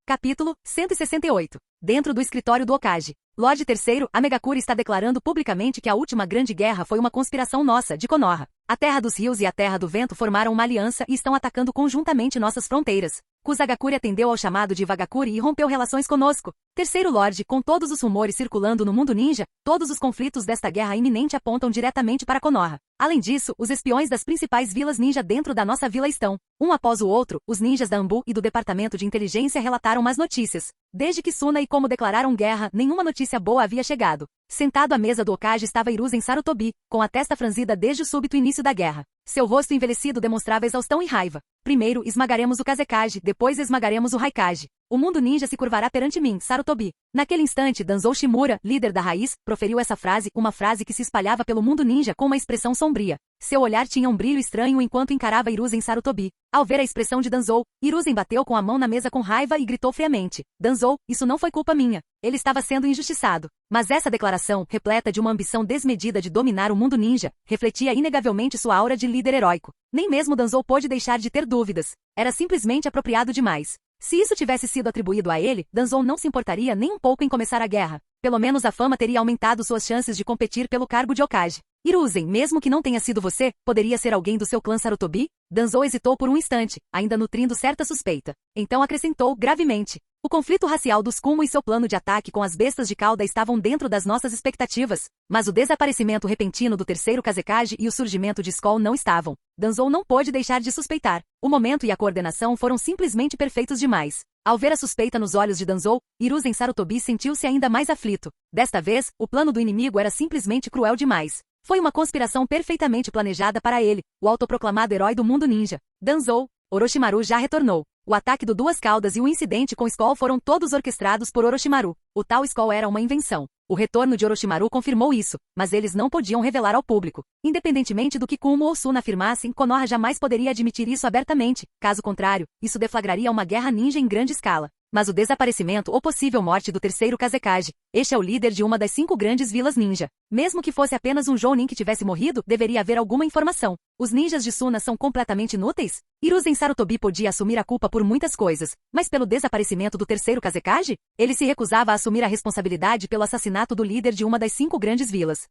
Capítulo 168. Dentro do escritório do Hokage. Lorde III, Amegakuri está declarando publicamente que a última grande guerra foi uma conspiração nossa, de Konoha. A Terra dos Rios e a Terra do Vento formaram uma aliança e estão atacando conjuntamente nossas fronteiras. Kusagakuri atendeu ao chamado de Iwagakuri e rompeu relações conosco. Terceiro Lorde, com todos os rumores circulando no mundo ninja, todos os conflitos desta guerra iminente apontam diretamente para Konoha. Além disso, os espiões das principais vilas ninja dentro da nossa vila estão, um após o outro, os ninjas da Anbu e do Departamento de Inteligência relataram más notícias. Desde que Suna e Como declararam guerra, nenhuma notícia boa havia chegado. Sentado à mesa do Hokage estava Hiruzen Sarutobi, com a testa franzida desde o súbito início da guerra. Seu rosto envelhecido demonstrava exaustão e raiva. Primeiro esmagaremos o Kazekage, depois esmagaremos o Raikage. O mundo ninja se curvará perante mim, Sarutobi. Naquele instante, Danzou Shimura, líder da raiz, proferiu essa frase, uma frase que se espalhava pelo mundo ninja com uma expressão sombria. Seu olhar tinha um brilho estranho enquanto encarava Hiruzen Sarutobi. Ao ver a expressão de Danzou, Hiruzen bateu com a mão na mesa com raiva e gritou friamente. Danzou, isso não foi culpa minha. Ele estava sendo injustiçado. Mas essa declaração, repleta de uma ambição desmedida de dominar o mundo ninja, refletia inegavelmente sua aura de líder heróico. Nem mesmo Danzou pôde deixar de ter dúvidas. Era simplesmente apropriado demais. Se isso tivesse sido atribuído a ele, Danzou não se importaria nem um pouco em começar a guerra. Pelo menos a fama teria aumentado suas chances de competir pelo cargo de Hokage. Hiruzen, mesmo que não tenha sido você, poderia ser alguém do seu clã Sarutobi? Danzou hesitou por um instante, ainda nutrindo certa suspeita. Então acrescentou, gravemente. O conflito racial dos Kumo e seu plano de ataque com as bestas de cauda estavam dentro das nossas expectativas, mas o desaparecimento repentino do terceiro Kazekage e o surgimento de Skol não estavam. Danzou não pôde deixar de suspeitar. O momento e a coordenação foram simplesmente perfeitos demais. Ao ver a suspeita nos olhos de Danzou, Hiruzen Sarutobi sentiu-se ainda mais aflito. Desta vez, o plano do inimigo era simplesmente cruel demais. Foi uma conspiração perfeitamente planejada para ele, o autoproclamado herói do mundo ninja. Danzou, Orochimaru já retornou. O ataque do Duas Caudas e o incidente com Skol foram todos orquestrados por Orochimaru. O tal Skol era uma invenção. O retorno de Orochimaru confirmou isso, mas eles não podiam revelar ao público. Independentemente do que Kumo ou Suna afirmassem, Konoha jamais poderia admitir isso abertamente. Caso contrário, isso deflagraria uma guerra ninja em grande escala. Mas o desaparecimento ou possível morte do terceiro Kazekage, este é o líder de uma das 5 grandes vilas ninja. Mesmo que fosse apenas um Jounin que tivesse morrido, deveria haver alguma informação. Os ninjas de Suna são completamente inúteis? Hiruzen Sarutobi podia assumir a culpa por muitas coisas, mas pelo desaparecimento do terceiro Kazekage? Ele se recusava a assumir a responsabilidade pelo assassinato do líder de uma das 5 grandes vilas.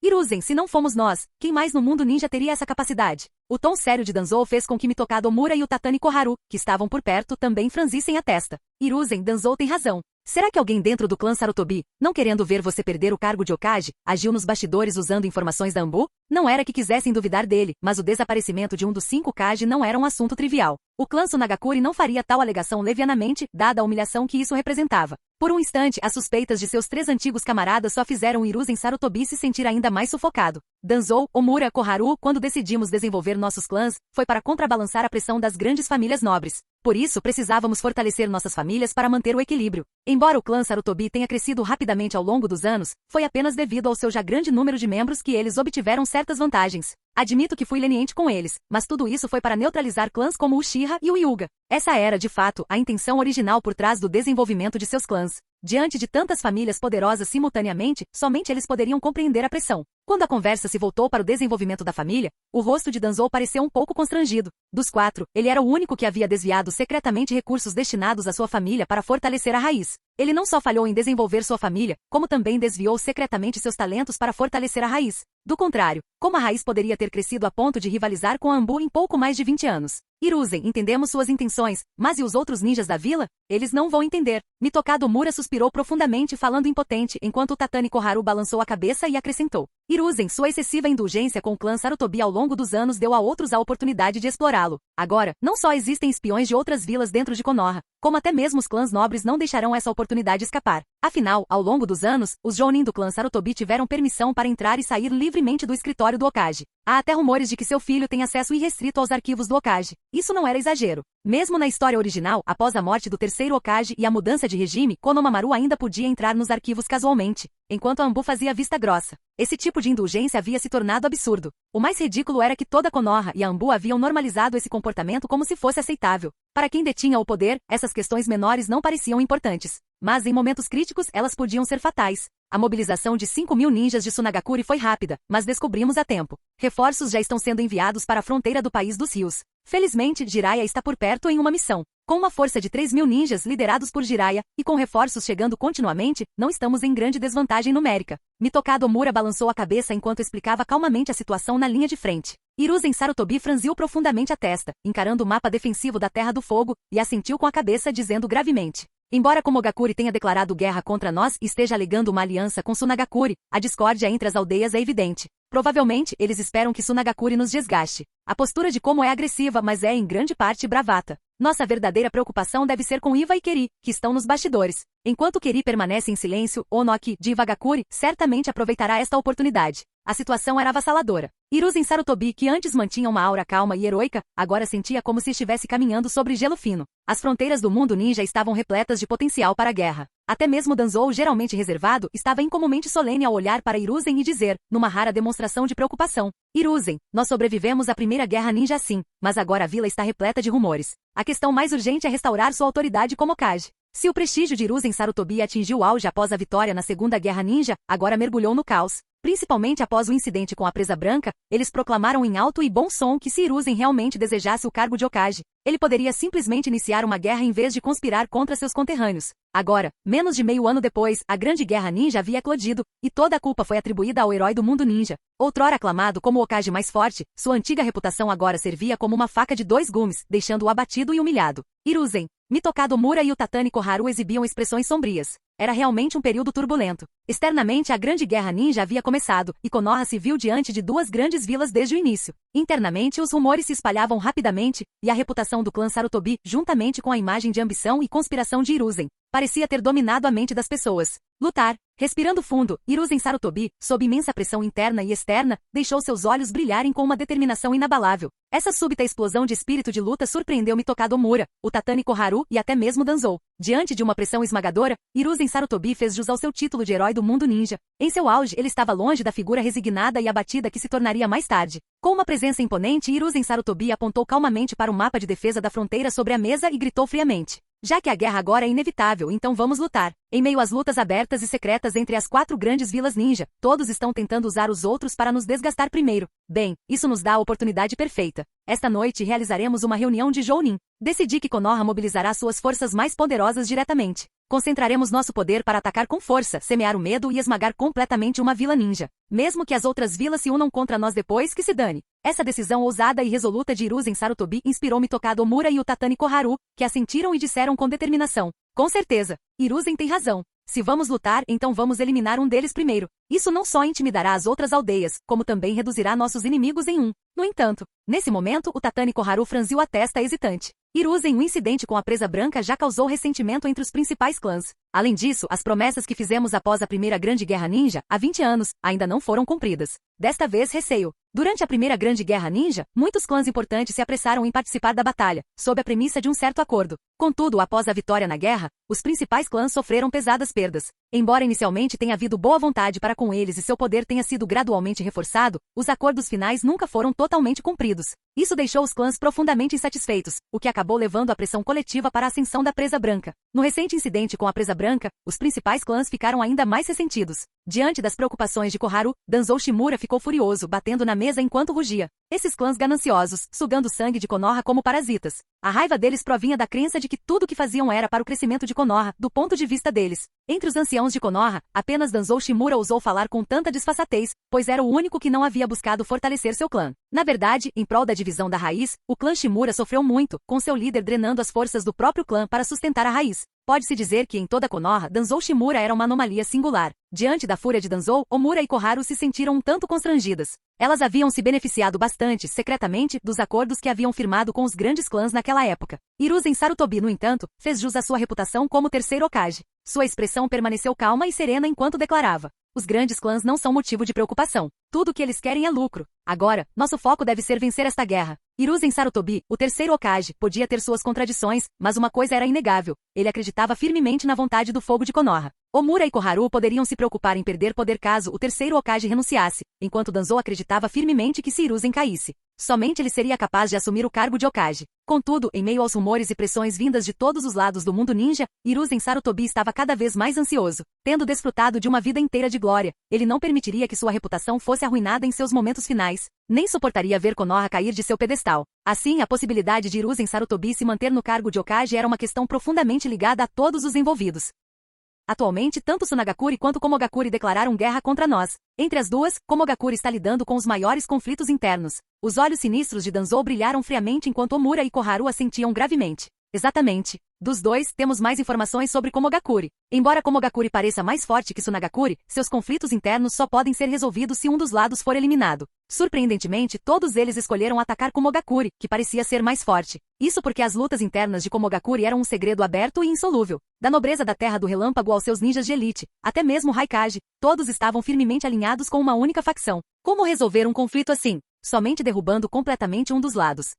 Hiruzen, se não fomos nós, quem mais no mundo ninja teria essa capacidade? O tom sério de Danzou fez com que Mitokado Omura e o Tatani Koharu, que estavam por perto, também franzissem a testa. Hiruzen, Danzou tem razão. Será que alguém dentro do clã Sarutobi, não querendo ver você perder o cargo de Hokage, agiu nos bastidores usando informações da Anbu? Não era que quisessem duvidar dele, mas o desaparecimento de um dos 5 Kage não era um assunto trivial. O clã Tsunagakuri não faria tal alegação levianamente, dada a humilhação que isso representava. Por um instante, as suspeitas de seus 3 antigos camaradas só fizeram Hiruzen Sarutobi se sentir ainda mais sufocado. Danzou, Omura, Koharu, quando decidimos desenvolver nossos clãs, foi para contrabalançar a pressão das grandes famílias nobres. Por isso, precisávamos fortalecer nossas famílias para manter o equilíbrio. Embora o clã Sarutobi tenha crescido rapidamente ao longo dos anos, foi apenas devido ao seu já grande número de membros que eles obtiveram certas vantagens. Admito que fui leniente com eles, mas tudo isso foi para neutralizar clãs como o Uchiha e o Hyuga. Essa era, de fato, a intenção original por trás do desenvolvimento de seus clãs. Diante de tantas famílias poderosas simultaneamente, somente eles poderiam compreender a pressão. Quando a conversa se voltou para o desenvolvimento da família, o rosto de Danzou pareceu um pouco constrangido. Dos 4, ele era o único que havia desviado secretamente recursos destinados à sua família para fortalecer a raiz. Ele não só falhou em desenvolver sua família, como também desviou secretamente seus talentos para fortalecer a raiz. Do contrário, como a raiz poderia ter crescido a ponto de rivalizar com a Anbu em pouco mais de 20 anos? Hiruzen, entendemos suas intenções, mas e os outros ninjas da vila? Eles não vão entender. Mitokado Mura suspirou profundamente falando impotente, enquanto o Tatani Koharu balançou a cabeça e acrescentou. Hiruzen, sua excessiva indulgência com o clã Sarutobi ao longo dos anos deu a outros a oportunidade de explorá-lo. Agora, não só existem espiões de outras vilas dentro de Konoha, como até mesmo os clãs nobres não deixarão essa oportunidade escapar. Afinal, ao longo dos anos, os Jounin do clã Sarutobi tiveram permissão para entrar e sair livremente do escritório do Hokage. Há até rumores de que seu filho tem acesso irrestrito aos arquivos do Hokage. Isso não era exagero. Mesmo na história original, após a morte do terceiro Hokage e a mudança de regime, Konohamaru ainda podia entrar nos arquivos casualmente, enquanto a Anbu fazia vista grossa. Esse tipo de indulgência havia se tornado absurdo. O mais ridículo era que toda Konoha e a Anbu haviam normalizado esse comportamento como se fosse aceitável. Para quem detinha o poder, essas questões menores não pareciam importantes. Mas em momentos críticos, elas podiam ser fatais. A mobilização de 5.000 ninjas de Sunagakure foi rápida, mas descobrimos a tempo. Reforços já estão sendo enviados para a fronteira do País dos Rios. Felizmente, Jiraiya está por perto em uma missão. Com uma força de 3.000 ninjas liderados por Jiraiya, e com reforços chegando continuamente, não estamos em grande desvantagem numérica. Mitokado Omura balançou a cabeça enquanto explicava calmamente a situação na linha de frente. Hiruzen Sarutobi franziu profundamente a testa, encarando o mapa defensivo da Terra do Fogo, e assentiu com a cabeça dizendo gravemente. Embora Komogakure tenha declarado guerra contra nós e esteja alegando uma aliança com Sunagakure, a discórdia entre as aldeias é evidente. Provavelmente, eles esperam que Sunagakure nos desgaste. A postura de Komo é agressiva, mas é em grande parte bravata. Nossa verdadeira preocupação deve ser com Iva e Keri, que estão nos bastidores. Enquanto Keri permanece em silêncio, Onoki, de Ivagakure, certamente aproveitará esta oportunidade. A situação era avassaladora. Hiruzen Sarutobi, que antes mantinha uma aura calma e heroica, agora sentia como se estivesse caminhando sobre gelo fino. As fronteiras do mundo ninja estavam repletas de potencial para a guerra. Até mesmo Danzou, geralmente reservado, estava incomumente solene ao olhar para Hiruzen e dizer, numa rara demonstração de preocupação. Hiruzen, nós sobrevivemos à primeira guerra ninja sim, mas agora a vila está repleta de rumores. A questão mais urgente é restaurar sua autoridade como Hokage. Se o prestígio de Hiruzen Sarutobi atingiu o auge após a vitória na Segunda Guerra Ninja, agora mergulhou no caos. Principalmente após o incidente com a Presa Branca, eles proclamaram em alto e bom som que se Hiruzen realmente desejasse o cargo de Hokage, ele poderia simplesmente iniciar uma guerra em vez de conspirar contra seus conterrâneos. Agora, menos de meio ano depois, a Grande Guerra Ninja havia eclodido, e toda a culpa foi atribuída ao herói do mundo ninja. Outrora aclamado como o Hokage mais forte, sua antiga reputação agora servia como uma faca de 2 gumes, deixando-o abatido e humilhado. Hiruzen, Mitokado Mura e o Tatani Koharu exibiam expressões sombrias. Era realmente um período turbulento. Externamente, a Grande Guerra Ninja havia começado, e Konoha se viu diante de 2 grandes vilas desde o início. Internamente, os rumores se espalhavam rapidamente, e a reputação do clã Sarutobi, juntamente com a imagem de ambição e conspiração de Hiruzen, parecia ter dominado a mente das pessoas. Lutar. Respirando fundo, Hiruzen Sarutobi, sob imensa pressão interna e externa, deixou seus olhos brilharem com uma determinação inabalável. Essa súbita explosão de espírito de luta surpreendeu Mitokado Mura, o Tatani Koharu e até mesmo Danzou. Diante de uma pressão esmagadora, Hiruzen Sarutobi fez jus ao seu título de herói do mundo ninja. Em seu auge, ele estava longe da figura resignada e abatida que se tornaria mais tarde. Com uma presença imponente, Hiruzen Sarutobi apontou calmamente para o mapa de defesa da fronteira sobre a mesa e gritou friamente. Já que a guerra agora é inevitável, então vamos lutar. Em meio às lutas abertas e secretas entre as 4 grandes vilas ninja, todos estão tentando usar os outros para nos desgastar primeiro. Bem, isso nos dá a oportunidade perfeita. Esta noite realizaremos uma reunião de Jounin. Decidi que Konoha mobilizará suas forças mais poderosas diretamente. Concentraremos nosso poder para atacar com força, semear o medo e esmagar completamente uma vila ninja. Mesmo que as outras vilas se unam contra nós depois, que se dane. Essa decisão ousada e resoluta de Hiruzen Sarutobi inspirou Mitokado Omura e o Tatani Koharu, que assentiram e disseram com determinação. Com certeza, Hiruzen tem razão. Se vamos lutar, então vamos eliminar um deles primeiro. Isso não só intimidará as outras aldeias, como também reduzirá nossos inimigos em um. No entanto, nesse momento, o Tatani Koharu franziu a testa hesitante. Hiruzen, o incidente com a presa branca já causou ressentimento entre os principais clãs. Além disso, as promessas que fizemos após a primeira Grande Guerra Ninja, há 20 anos, ainda não foram cumpridas. Desta vez, receio. Durante a primeira Grande Guerra Ninja, muitos clãs importantes se apressaram em participar da batalha, sob a premissa de um certo acordo. Contudo, após a vitória na guerra, os principais clãs sofreram pesadas perdas. Embora inicialmente tenha havido boa vontade para com eles e seu poder tenha sido gradualmente reforçado, os acordos finais nunca foram totalmente cumpridos. Isso deixou os clãs profundamente insatisfeitos, o que acabou levando a pressão coletiva para a ascensão da Presa Branca. No recente incidente com a Presa Branca, os principais clãs ficaram ainda mais ressentidos. Diante das preocupações de Koharu, Danzou Shimura ficou furioso, batendo na mesa enquanto rugia. Esses clãs gananciosos, sugando o sangue de Konoha como parasitas. A raiva deles provinha da crença de que tudo o que faziam era para o crescimento de Konoha, do ponto de vista deles. Entre os anciãos de Konoha, apenas Danzou Shimura ousou falar com tanta disfarçatez, pois era o único que não havia buscado fortalecer seu clã. Na verdade, em prol da divisão da raiz, o clã Shimura sofreu muito, com seu líder drenando as forças do próprio clã para sustentar a raiz. Pode-se dizer que em toda Konoha, Danzou Shimura era uma anomalia singular. Diante da fúria de Danzou, Omura e Koharu se sentiram um tanto constrangidas. Elas haviam se beneficiado bastante, secretamente, dos acordos que haviam firmado com os grandes clãs naquela época. Hiruzen Sarutobi, no entanto, fez jus à sua reputação como terceiro Hokage. Sua expressão permaneceu calma e serena enquanto declarava: os grandes clãs não são motivo de preocupação. Tudo o que eles querem é lucro. Agora, nosso foco deve ser vencer esta guerra. Hiruzen Sarutobi, o terceiro Hokage, podia ter suas contradições, mas uma coisa era inegável. Ele acreditava firmemente na vontade do fogo de Konoha. Omura e Koharu poderiam se preocupar em perder poder caso o terceiro Hokage renunciasse, enquanto Danzou acreditava firmemente que se Hiruzen caísse, somente ele seria capaz de assumir o cargo de Hokage. Contudo, em meio aos rumores e pressões vindas de todos os lados do mundo ninja, Hiruzen Sarutobi estava cada vez mais ansioso. Tendo desfrutado de uma vida inteira de glória, ele não permitiria que sua reputação fosse arruinada em seus momentos finais. Nem suportaria ver Konoha cair de seu pedestal. Assim, a possibilidade de Hiruzen Sarutobi se manter no cargo de Hokage era uma questão profundamente ligada a todos os envolvidos. Atualmente, tanto Tsunagakure quanto Komogakure declararam guerra contra nós. Entre as duas, Komogakure está lidando com os maiores conflitos internos. Os olhos sinistros de Danzou brilharam friamente enquanto Omura e Koharu assentiam gravemente. Exatamente. Dos dois, temos mais informações sobre Komogakure. Embora Komogakure pareça mais forte que Tsunagakure, seus conflitos internos só podem ser resolvidos se um dos lados for eliminado. Surpreendentemente, todos eles escolheram atacar Komogakure, que parecia ser mais forte. Isso porque as lutas internas de Komogakure eram um segredo aberto e insolúvel. Da nobreza da Terra do Relâmpago aos seus ninjas de elite, até mesmo Raikage, todos estavam firmemente alinhados com uma única facção. Como resolver um conflito assim? Somente derrubando completamente um dos lados.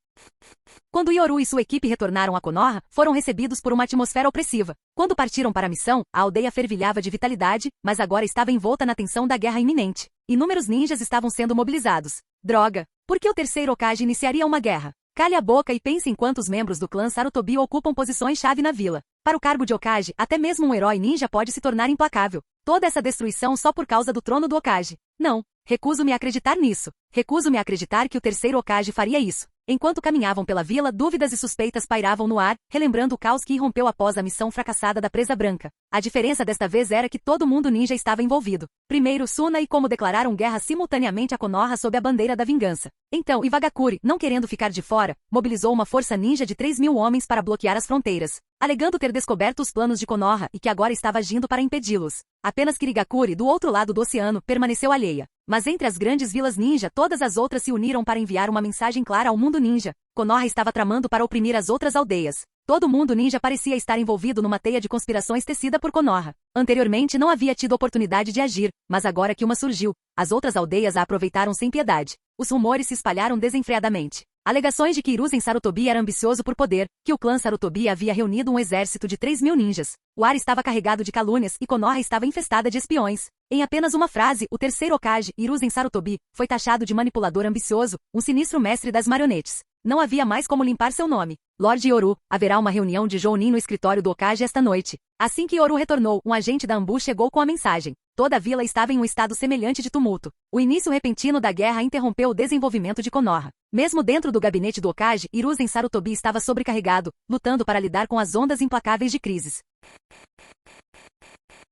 Quando Yoru e sua equipe retornaram a Konoha, foram recebidos por uma atmosfera opressiva. Quando partiram para a missão, a aldeia fervilhava de vitalidade, mas agora estava envolta na tensão da guerra iminente. Inúmeros ninjas estavam sendo mobilizados. Droga! Por que o terceiro Hokage iniciaria uma guerra? Cale a boca e pense em quantos membros do clã Sarutobi ocupam posições-chave na vila. Para o cargo de Hokage, até mesmo um herói ninja pode se tornar implacável. Toda essa destruição só por causa do trono do Hokage. Não. Recuso-me a acreditar nisso. Recuso-me a acreditar que o terceiro Hokage faria isso. Enquanto caminhavam pela vila, dúvidas e suspeitas pairavam no ar, relembrando o caos que irrompeu após a missão fracassada da Presa Branca. A diferença desta vez era que todo mundo ninja estava envolvido. Primeiro Suna e Komo declararam guerra simultaneamente a Konoha sob a bandeira da vingança. Então Iwagakure, não querendo ficar de fora, mobilizou uma força ninja de 3.000 homens para bloquear as fronteiras, alegando ter descoberto os planos de Konoha e que agora estava agindo para impedi-los. Apenas Kirigakure, do outro lado do oceano, permaneceu alheia. Mas entre as grandes vilas ninja, todas as outras se uniram para enviar uma mensagem clara ao mundo ninja. Konoha estava tramando para oprimir as outras aldeias. Todo mundo ninja parecia estar envolvido numa teia de conspirações tecida por Konoha. Anteriormente não havia tido oportunidade de agir, mas agora que uma surgiu, as outras aldeias a aproveitaram sem piedade. Os rumores se espalharam desenfreadamente. Alegações de que Hiruzen Sarutobi era ambicioso por poder, que o clã Sarutobi havia reunido um exército de 3.000 ninjas. O ar estava carregado de calúnias e Konoha estava infestada de espiões. Em apenas uma frase, o terceiro Hokage, Hiruzen Sarutobi, foi taxado de manipulador ambicioso, um sinistro mestre das marionetes. Não havia mais como limpar seu nome. Lord Yoru, haverá uma reunião de Jounin no escritório do Hokage esta noite. Assim que Yoru retornou, um agente da Ambu chegou com a mensagem. Toda a vila estava em um estado semelhante de tumulto. O início repentino da guerra interrompeu o desenvolvimento de Konoha. Mesmo dentro do gabinete do Hokage, Hiruzen Sarutobi estava sobrecarregado, lutando para lidar com as ondas implacáveis de crises.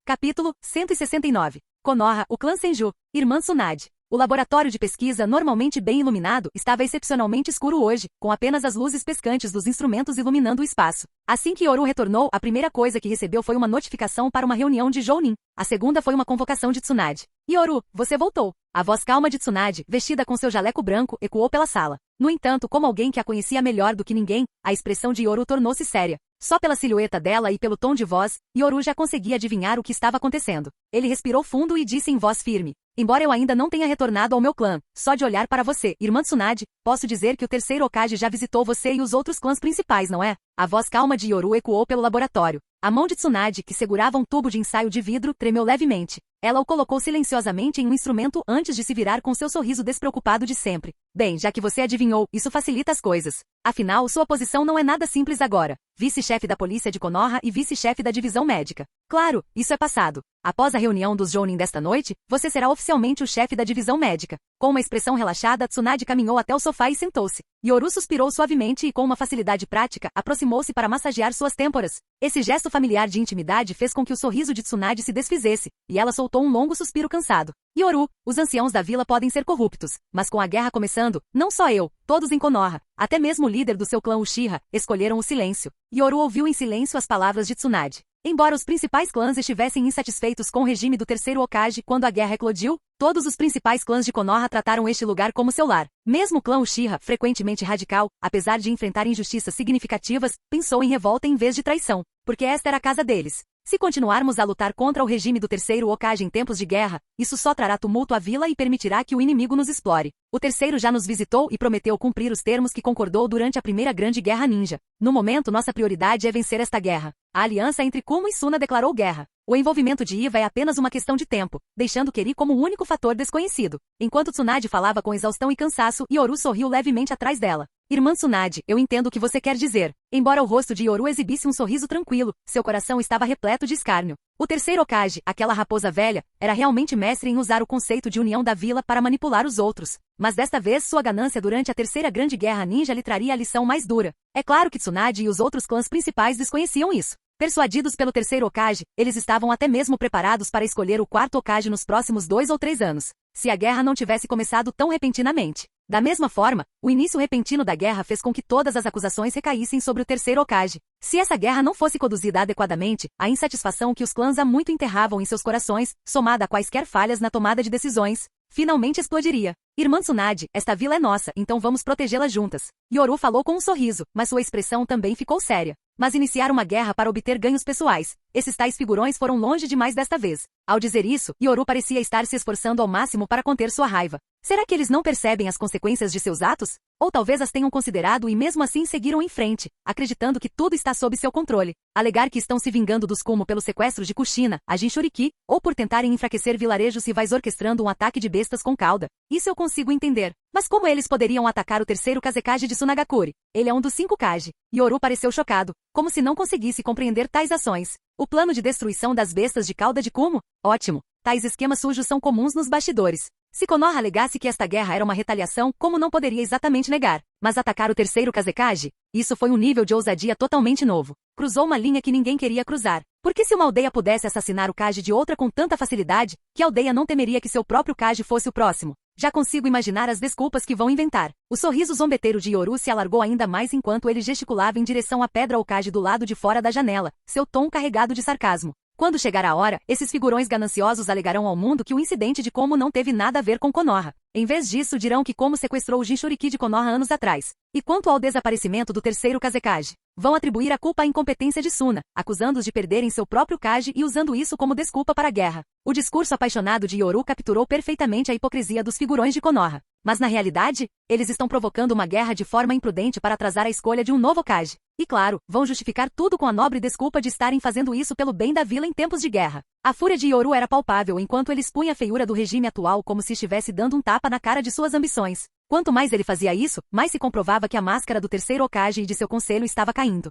Capítulo 169. Konoha, o clã Senju, irmã Tsunade. O laboratório de pesquisa, normalmente bem iluminado, estava excepcionalmente escuro hoje, com apenas as luzes piscantes dos instrumentos iluminando o espaço. Assim que Yoru retornou, a primeira coisa que recebeu foi uma notificação para uma reunião de Jounin. A segunda foi uma convocação de Tsunade. Yoru, você voltou. A voz calma de Tsunade, vestida com seu jaleco branco, ecoou pela sala. No entanto, como alguém que a conhecia melhor do que ninguém, a expressão de Yoru tornou-se séria. Só pela silhueta dela e pelo tom de voz, Yoru já conseguia adivinhar o que estava acontecendo. Ele respirou fundo e disse em voz firme: embora eu ainda não tenha retornado ao meu clã, só de olhar para você, irmã Tsunade, posso dizer que o terceiro Hokage já visitou você e os outros clãs principais, não é? A voz calma de Yoru ecoou pelo laboratório. A mão de Tsunade, que segurava um tubo de ensaio de vidro, tremeu levemente. Ela o colocou silenciosamente em um instrumento antes de se virar com seu sorriso despreocupado de sempre. Bem, já que você adivinhou, isso facilita as coisas. Afinal, sua posição não é nada simples agora. Vice-chefe da polícia de Konoha e vice-chefe da divisão médica. Claro, isso é passado. Após a reunião dos Jounin desta noite, você será oficialmente o chefe da divisão médica. Com uma expressão relaxada, Tsunade caminhou até o sofá e sentou-se. Yoru suspirou suavemente e com uma facilidade prática, aproximou-se para massagear suas têmporas. Esse gesto familiar de intimidade fez com que o sorriso de Tsunade se desfizesse, e ela soltou um longo suspiro cansado. Yoru, os anciãos da vila podem ser corruptos, mas com a guerra começando, não só eu, todos em Konoha, até mesmo o líder do seu clã Uchiha, escolheram o silêncio. Yoru ouviu em silêncio as palavras de Tsunade. Embora os principais clãs estivessem insatisfeitos com o regime do terceiro Hokage quando a guerra eclodiu, todos os principais clãs de Konoha trataram este lugar como seu lar. Mesmo o clã Uchiha, frequentemente radical, apesar de enfrentar injustiças significativas, pensou em revolta em vez de traição, porque esta era a casa deles. Se continuarmos a lutar contra o regime do terceiro Hokage em tempos de guerra, isso só trará tumulto à vila e permitirá que o inimigo nos explore. O terceiro já nos visitou e prometeu cumprir os termos que concordou durante a primeira grande guerra ninja. No momento, nossa prioridade é vencer esta guerra. A aliança entre Kumo e Suna declarou guerra. O envolvimento de Iva é apenas uma questão de tempo, deixando Keri como o único fator desconhecido. Enquanto Tsunade falava com exaustão e cansaço, Yoru sorriu levemente atrás dela. Irmã Tsunade, eu entendo o que você quer dizer. Embora o rosto de Yoru exibisse um sorriso tranquilo, seu coração estava repleto de escárnio. O terceiro Hokage, aquela raposa velha, era realmente mestre em usar o conceito de união da vila para manipular os outros. Mas desta vez sua ganância durante a terceira grande guerra ninja lhe traria a lição mais dura. É claro que Tsunade e os outros clãs principais desconheciam isso. Persuadidos pelo terceiro Hokage, eles estavam até mesmo preparados para escolher o quarto Hokage nos próximos 2 ou 3 anos, se a guerra não tivesse começado tão repentinamente. Da mesma forma, o início repentino da guerra fez com que todas as acusações recaíssem sobre o terceiro Hokage. Se essa guerra não fosse conduzida adequadamente, a insatisfação que os clãs há muito enterravam em seus corações, somada a quaisquer falhas na tomada de decisões, finalmente explodiria. Irmã Tsunade, esta vila é nossa, então vamos protegê-la juntas. Yoru falou com um sorriso, mas sua expressão também ficou séria. Mas iniciar uma guerra para obter ganhos pessoais. Esses tais figurões foram longe demais desta vez. Ao dizer isso, Yoru parecia estar se esforçando ao máximo para conter sua raiva. Será que eles não percebem as consequências de seus atos? Ou talvez as tenham considerado e mesmo assim seguiram em frente, acreditando que tudo está sob seu controle. Alegar que estão se vingando dos Kumo pelo sequestro de Kushina, a Jinchuriki, ou por tentarem enfraquecer vilarejos rivais orquestrando um ataque de bestas com cauda. Isso eu consigo entender. Mas como eles poderiam atacar o terceiro Kazekage de Tsunagakure? Ele é um dos 5 Kage. Yoru pareceu chocado, como se não conseguisse compreender tais ações. O plano de destruição das bestas de cauda de Kumo? Ótimo. Tais esquemas sujos são comuns nos bastidores. Se Konoha alegasse que esta guerra era uma retaliação, como não poderia exatamente negar? Mas atacar o terceiro Kazekage? Isso foi um nível de ousadia totalmente novo. Cruzou uma linha que ninguém queria cruzar. Porque se uma aldeia pudesse assassinar o Kage de outra com tanta facilidade, que aldeia não temeria que seu próprio Kage fosse o próximo? Já consigo imaginar as desculpas que vão inventar. O sorriso zombeteiro de Yoru se alargou ainda mais enquanto ele gesticulava em direção à pedra Hokage do lado de fora da janela, seu tom carregado de sarcasmo. Quando chegar a hora, esses figurões gananciosos alegarão ao mundo que o incidente de Komo não teve nada a ver com Konoha. Em vez disso, dirão que Komo sequestrou o Jinchuriki de Konoha anos atrás. E quanto ao desaparecimento do terceiro Kazekage? Vão atribuir a culpa à incompetência de Suna, acusando-os de perderem seu próprio Kage e usando isso como desculpa para a guerra. O discurso apaixonado de Yoru capturou perfeitamente a hipocrisia dos figurões de Konoha. Mas na realidade, eles estão provocando uma guerra de forma imprudente para atrasar a escolha de um novo Kage. E claro, vão justificar tudo com a nobre desculpa de estarem fazendo isso pelo bem da vila em tempos de guerra. A fúria de Yoru era palpável enquanto ele expunha a feiura do regime atual como se estivesse dando um tapa na cara de suas ambições. Quanto mais ele fazia isso, mais se comprovava que a máscara do terceiro Hokage e de seu conselho estava caindo.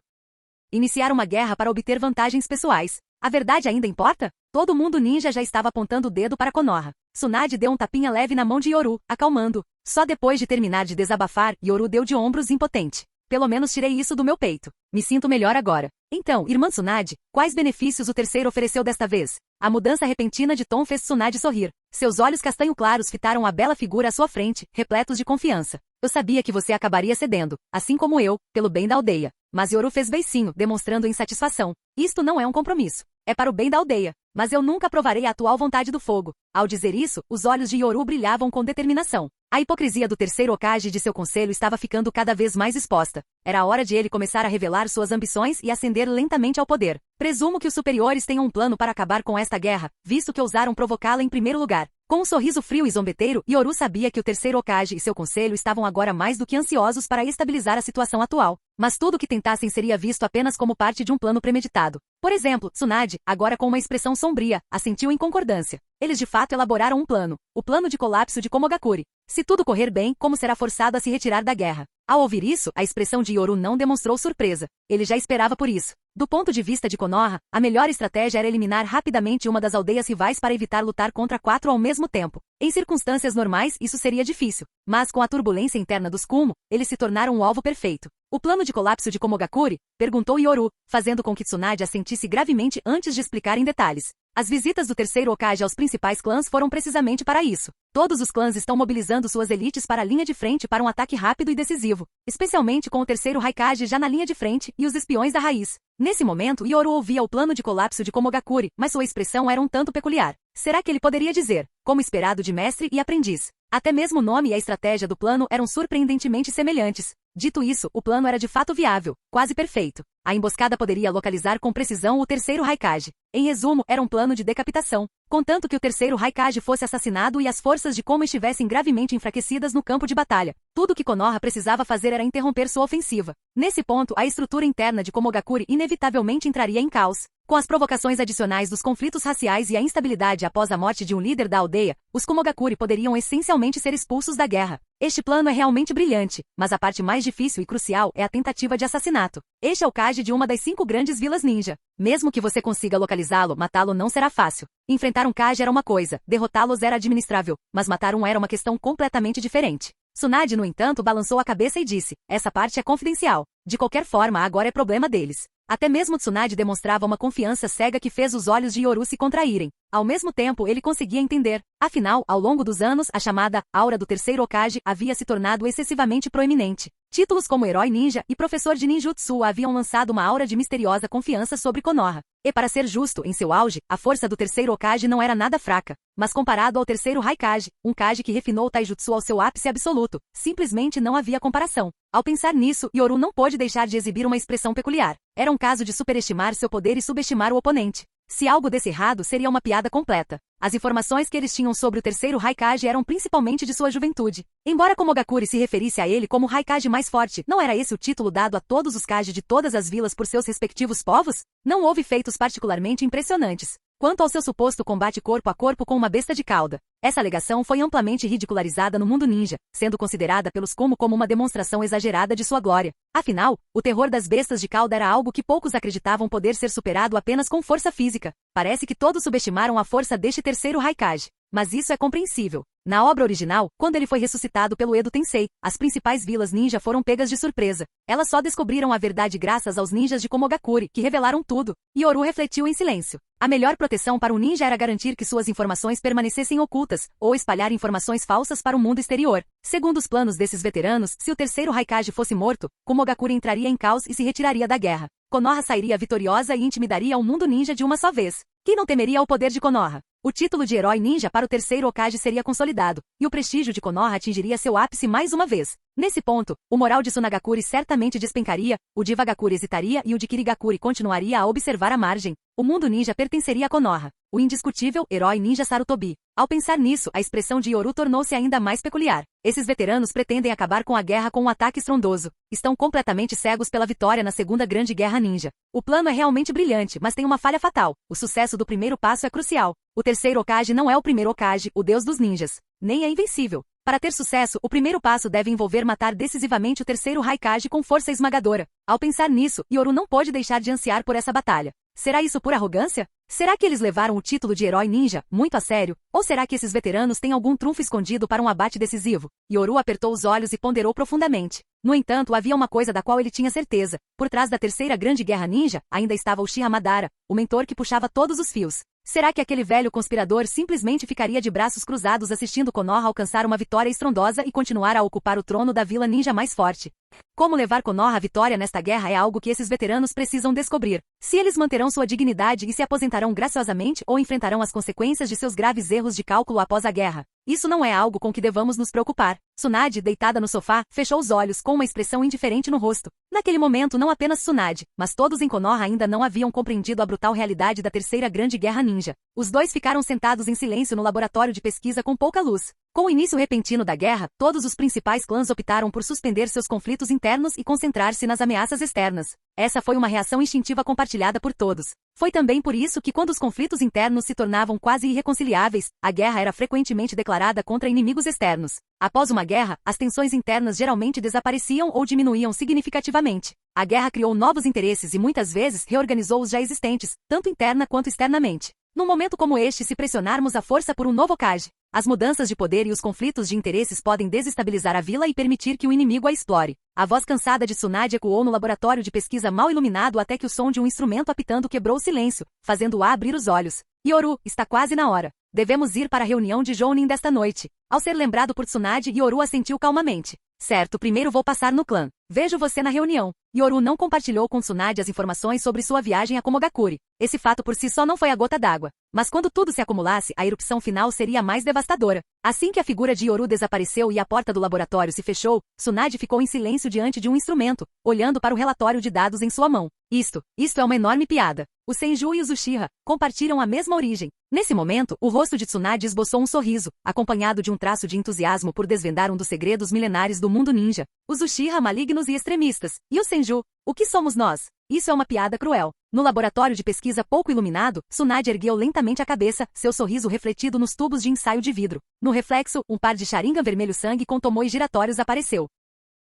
Iniciar uma guerra para obter vantagens pessoais. A verdade ainda importa? Todo mundo ninja já estava apontando o dedo para Konoha. Tsunade deu um tapinha leve na mão de Yoru, acalmando. Só depois de terminar de desabafar, Yoru deu de ombros impotente. Pelo menos tirei isso do meu peito. Me sinto melhor agora. Então, irmã Tsunade, quais benefícios o terceiro ofereceu desta vez? A mudança repentina de tom fez Tsunade sorrir. Seus olhos castanho claros fitaram a bela figura à sua frente, repletos de confiança. Eu sabia que você acabaria cedendo, assim como eu, pelo bem da aldeia. Mas Yoru fez beicinho, demonstrando insatisfação. Isto não é um compromisso. É para o bem da aldeia. Mas eu nunca provarei a atual vontade do fogo. Ao dizer isso, os olhos de Yoru brilhavam com determinação. A hipocrisia do terceiro Hokage e de seu conselho estava ficando cada vez mais exposta. Era a hora de ele começar a revelar suas ambições e ascender lentamente ao poder. Presumo que os superiores tenham um plano para acabar com esta guerra, visto que ousaram provocá-la em primeiro lugar. Com um sorriso frio e zombeteiro, Yoru sabia que o terceiro Hokage e seu conselho estavam agora mais do que ansiosos para estabilizar a situação atual. Mas tudo o que tentassem seria visto apenas como parte de um plano premeditado. Por exemplo, Tsunade, agora com uma expressão sombria, assentiu em concordância. Eles de fato elaboraram um plano. O plano de colapso de Komogakure. Se tudo correr bem, como será forçado a se retirar da guerra? Ao ouvir isso, a expressão de Yoru não demonstrou surpresa. Ele já esperava por isso. Do ponto de vista de Konoha, a melhor estratégia era eliminar rapidamente uma das aldeias rivais para evitar lutar contra 4 ao mesmo tempo. Em circunstâncias normais, isso seria difícil. Mas com a turbulência interna dos Kumo, eles se tornaram o alvo perfeito. O plano de colapso de Komogakure? Perguntou Yoru, fazendo com que Tsunade assentisse gravemente antes de explicar em detalhes. As visitas do terceiro Hokage aos principais clãs foram precisamente para isso. Todos os clãs estão mobilizando suas elites para a linha de frente para um ataque rápido e decisivo, especialmente com o terceiro Raikage já na linha de frente e os espiões da raiz. Nesse momento, Yoru ouvia o plano de colapso de Komogakure, mas sua expressão era um tanto peculiar. Será que ele poderia dizer, como esperado de mestre e aprendiz? Até mesmo o nome e a estratégia do plano eram surpreendentemente semelhantes. Dito isso, o plano era de fato viável, quase perfeito. A emboscada poderia localizar com precisão o terceiro Raikage. Em resumo, era um plano de decapitação, contanto que o terceiro Raikage fosse assassinado e as forças de Komo estivessem gravemente enfraquecidas no campo de batalha. Tudo que Konoha precisava fazer era interromper sua ofensiva. Nesse ponto, a estrutura interna de Komogakure inevitavelmente entraria em caos. Com as provocações adicionais dos conflitos raciais e a instabilidade após a morte de um líder da aldeia, os Komogakure poderiam essencialmente ser expulsos da guerra. Este plano é realmente brilhante, mas a parte mais difícil e crucial é a tentativa de assassinato. Este é o Kage de uma das 5 grandes vilas ninja. Mesmo que você consiga localizá-lo, matá-lo não será fácil. Enfrentar um Kage era uma coisa, derrotá-los era administrável, mas matar um era uma questão completamente diferente. Tsunade, no entanto, balançou a cabeça e disse, essa parte é confidencial. De qualquer forma, agora é problema deles. Até mesmo Tsunade demonstrava uma confiança cega que fez os olhos de Yoru se contraírem. Ao mesmo tempo, ele conseguia entender. Afinal, ao longo dos anos, a chamada aura do terceiro Hokage havia se tornado excessivamente proeminente. Títulos como Herói Ninja e Professor de Ninjutsu haviam lançado uma aura de misteriosa confiança sobre Konoha. E para ser justo, em seu auge, a força do terceiro Hokage não era nada fraca. Mas comparado ao terceiro Raikage, um Kage que refinou o Taijutsu ao seu ápice absoluto, simplesmente não havia comparação. Ao pensar nisso, Yoru não pôde deixar de exibir uma expressão peculiar. Era um caso de superestimar seu poder e subestimar o oponente. Se algo desse errado, seria uma piada completa. As informações que eles tinham sobre o terceiro Raikage eram principalmente de sua juventude. Embora Komogakure se referisse a ele como o Raikage mais forte, não era esse o título dado a todos os Kage de todas as vilas por seus respectivos povos? Não houve feitos particularmente impressionantes. Quanto ao seu suposto combate corpo a corpo com uma besta de cauda, essa alegação foi amplamente ridicularizada no mundo ninja, sendo considerada pelos Kumo como uma demonstração exagerada de sua glória. Afinal, o terror das bestas de cauda era algo que poucos acreditavam poder ser superado apenas com força física. Parece que todos subestimaram a força deste terceiro Raikage. Mas isso é compreensível. Na obra original, quando ele foi ressuscitado pelo Edo Tensei, as principais vilas ninja foram pegas de surpresa. Elas só descobriram a verdade graças aos ninjas de Komogakure, que revelaram tudo. Yoru refletiu em silêncio. A melhor proteção para um ninja era garantir que suas informações permanecessem ocultas, ou espalhar informações falsas para o mundo exterior. Segundo os planos desses veteranos, se o terceiro Raikage fosse morto, Komogakure entraria em caos e se retiraria da guerra. Konoha sairia vitoriosa e intimidaria o mundo ninja de uma só vez. Quem não temeria o poder de Konoha? O título de herói ninja para o terceiro Hokage seria consolidado, e o prestígio de Konoha atingiria seu ápice mais uma vez. Nesse ponto, o moral de Tsunagakure certamente despencaria, o de Wagakure hesitaria e o de Kirigakure continuaria a observar a margem. O mundo ninja pertenceria a Konoha, o indiscutível herói ninja Sarutobi. Ao pensar nisso, a expressão de Yoru tornou-se ainda mais peculiar. Esses veteranos pretendem acabar com a guerra com um ataque estrondoso. Estão completamente cegos pela vitória na Segunda Grande Guerra Ninja. O plano é realmente brilhante, mas tem uma falha fatal. O sucesso do primeiro passo é crucial. O terceiro Hokage não é o primeiro Hokage, o deus dos ninjas. Nem é invencível. Para ter sucesso, o primeiro passo deve envolver matar decisivamente o terceiro Raikage com força esmagadora. Ao pensar nisso, Yoru não pôde deixar de ansiar por essa batalha. Será isso por arrogância? Será que eles levaram o título de herói ninja muito a sério? Ou será que esses veteranos têm algum trunfo escondido para um abate decisivo? Yoru apertou os olhos e ponderou profundamente. No entanto, havia uma coisa da qual ele tinha certeza. Por trás da terceira grande guerra ninja, ainda estava Uchiha Madara, o mentor que puxava todos os fios. Será que aquele velho conspirador simplesmente ficaria de braços cruzados assistindo Konoha alcançar uma vitória estrondosa e continuar a ocupar o trono da vila ninja mais forte? Como levar Konoha à vitória nesta guerra é algo que esses veteranos precisam descobrir. Se eles manterão sua dignidade e se aposentarão graciosamente ou enfrentarão as consequências de seus graves erros de cálculo após a guerra. Isso não é algo com que devamos nos preocupar. Tsunade, deitada no sofá, fechou os olhos com uma expressão indiferente no rosto. Naquele momento não apenas Tsunade, mas todos em Konoha ainda não haviam compreendido a brutal realidade da Terceira Grande Guerra Ninja. Os dois ficaram sentados em silêncio no laboratório de pesquisa com pouca luz. Com o início repentino da guerra, todos os principais clãs optaram por suspender seus conflitos internos e concentrar-se nas ameaças externas. Essa foi uma reação instintiva compartilhada por todos. Foi também por isso que quando os conflitos internos se tornavam quase irreconciliáveis, a guerra era frequentemente declarada contra inimigos externos. Após uma guerra, as tensões internas geralmente desapareciam ou diminuíam significativamente. A guerra criou novos interesses e muitas vezes reorganizou os já existentes, tanto interna quanto externamente. Num momento como este, se pressionarmos a força por um novo Hokage, as mudanças de poder e os conflitos de interesses podem desestabilizar a vila e permitir que o inimigo a explore. A voz cansada de Tsunade ecoou no laboratório de pesquisa mal iluminado até que o som de um instrumento apitando quebrou o silêncio, fazendo-a abrir os olhos. Yoru, está quase na hora. Devemos ir para a reunião de Jounin desta noite. Ao ser lembrado por Tsunade, Yoru assentiu calmamente. Certo, primeiro vou passar no clã. Vejo você na reunião. Yoru não compartilhou com Tsunade as informações sobre sua viagem a Komogakure. Esse fato por si só não foi a gota d'água. Mas quando tudo se acumulasse, a erupção final seria mais devastadora. Assim que a figura de Yoru desapareceu e a porta do laboratório se fechou, Tsunade ficou em silêncio diante de um instrumento, olhando para o relatório de dados em sua mão. Isto é uma enorme piada. O Senju e os Uchiha compartilham a mesma origem. Nesse momento, o rosto de Tsunade esboçou um sorriso, acompanhado de um traço de entusiasmo por desvendar um dos segredos milenares do mundo ninja. Os Uchiha malignos e extremistas. E o Senju? O que somos nós? Isso é uma piada cruel. No laboratório de pesquisa pouco iluminado, Tsunade ergueu lentamente a cabeça, seu sorriso refletido nos tubos de ensaio de vidro. No reflexo, um par de Sharingan vermelho sangue com tomoe giratórios apareceu.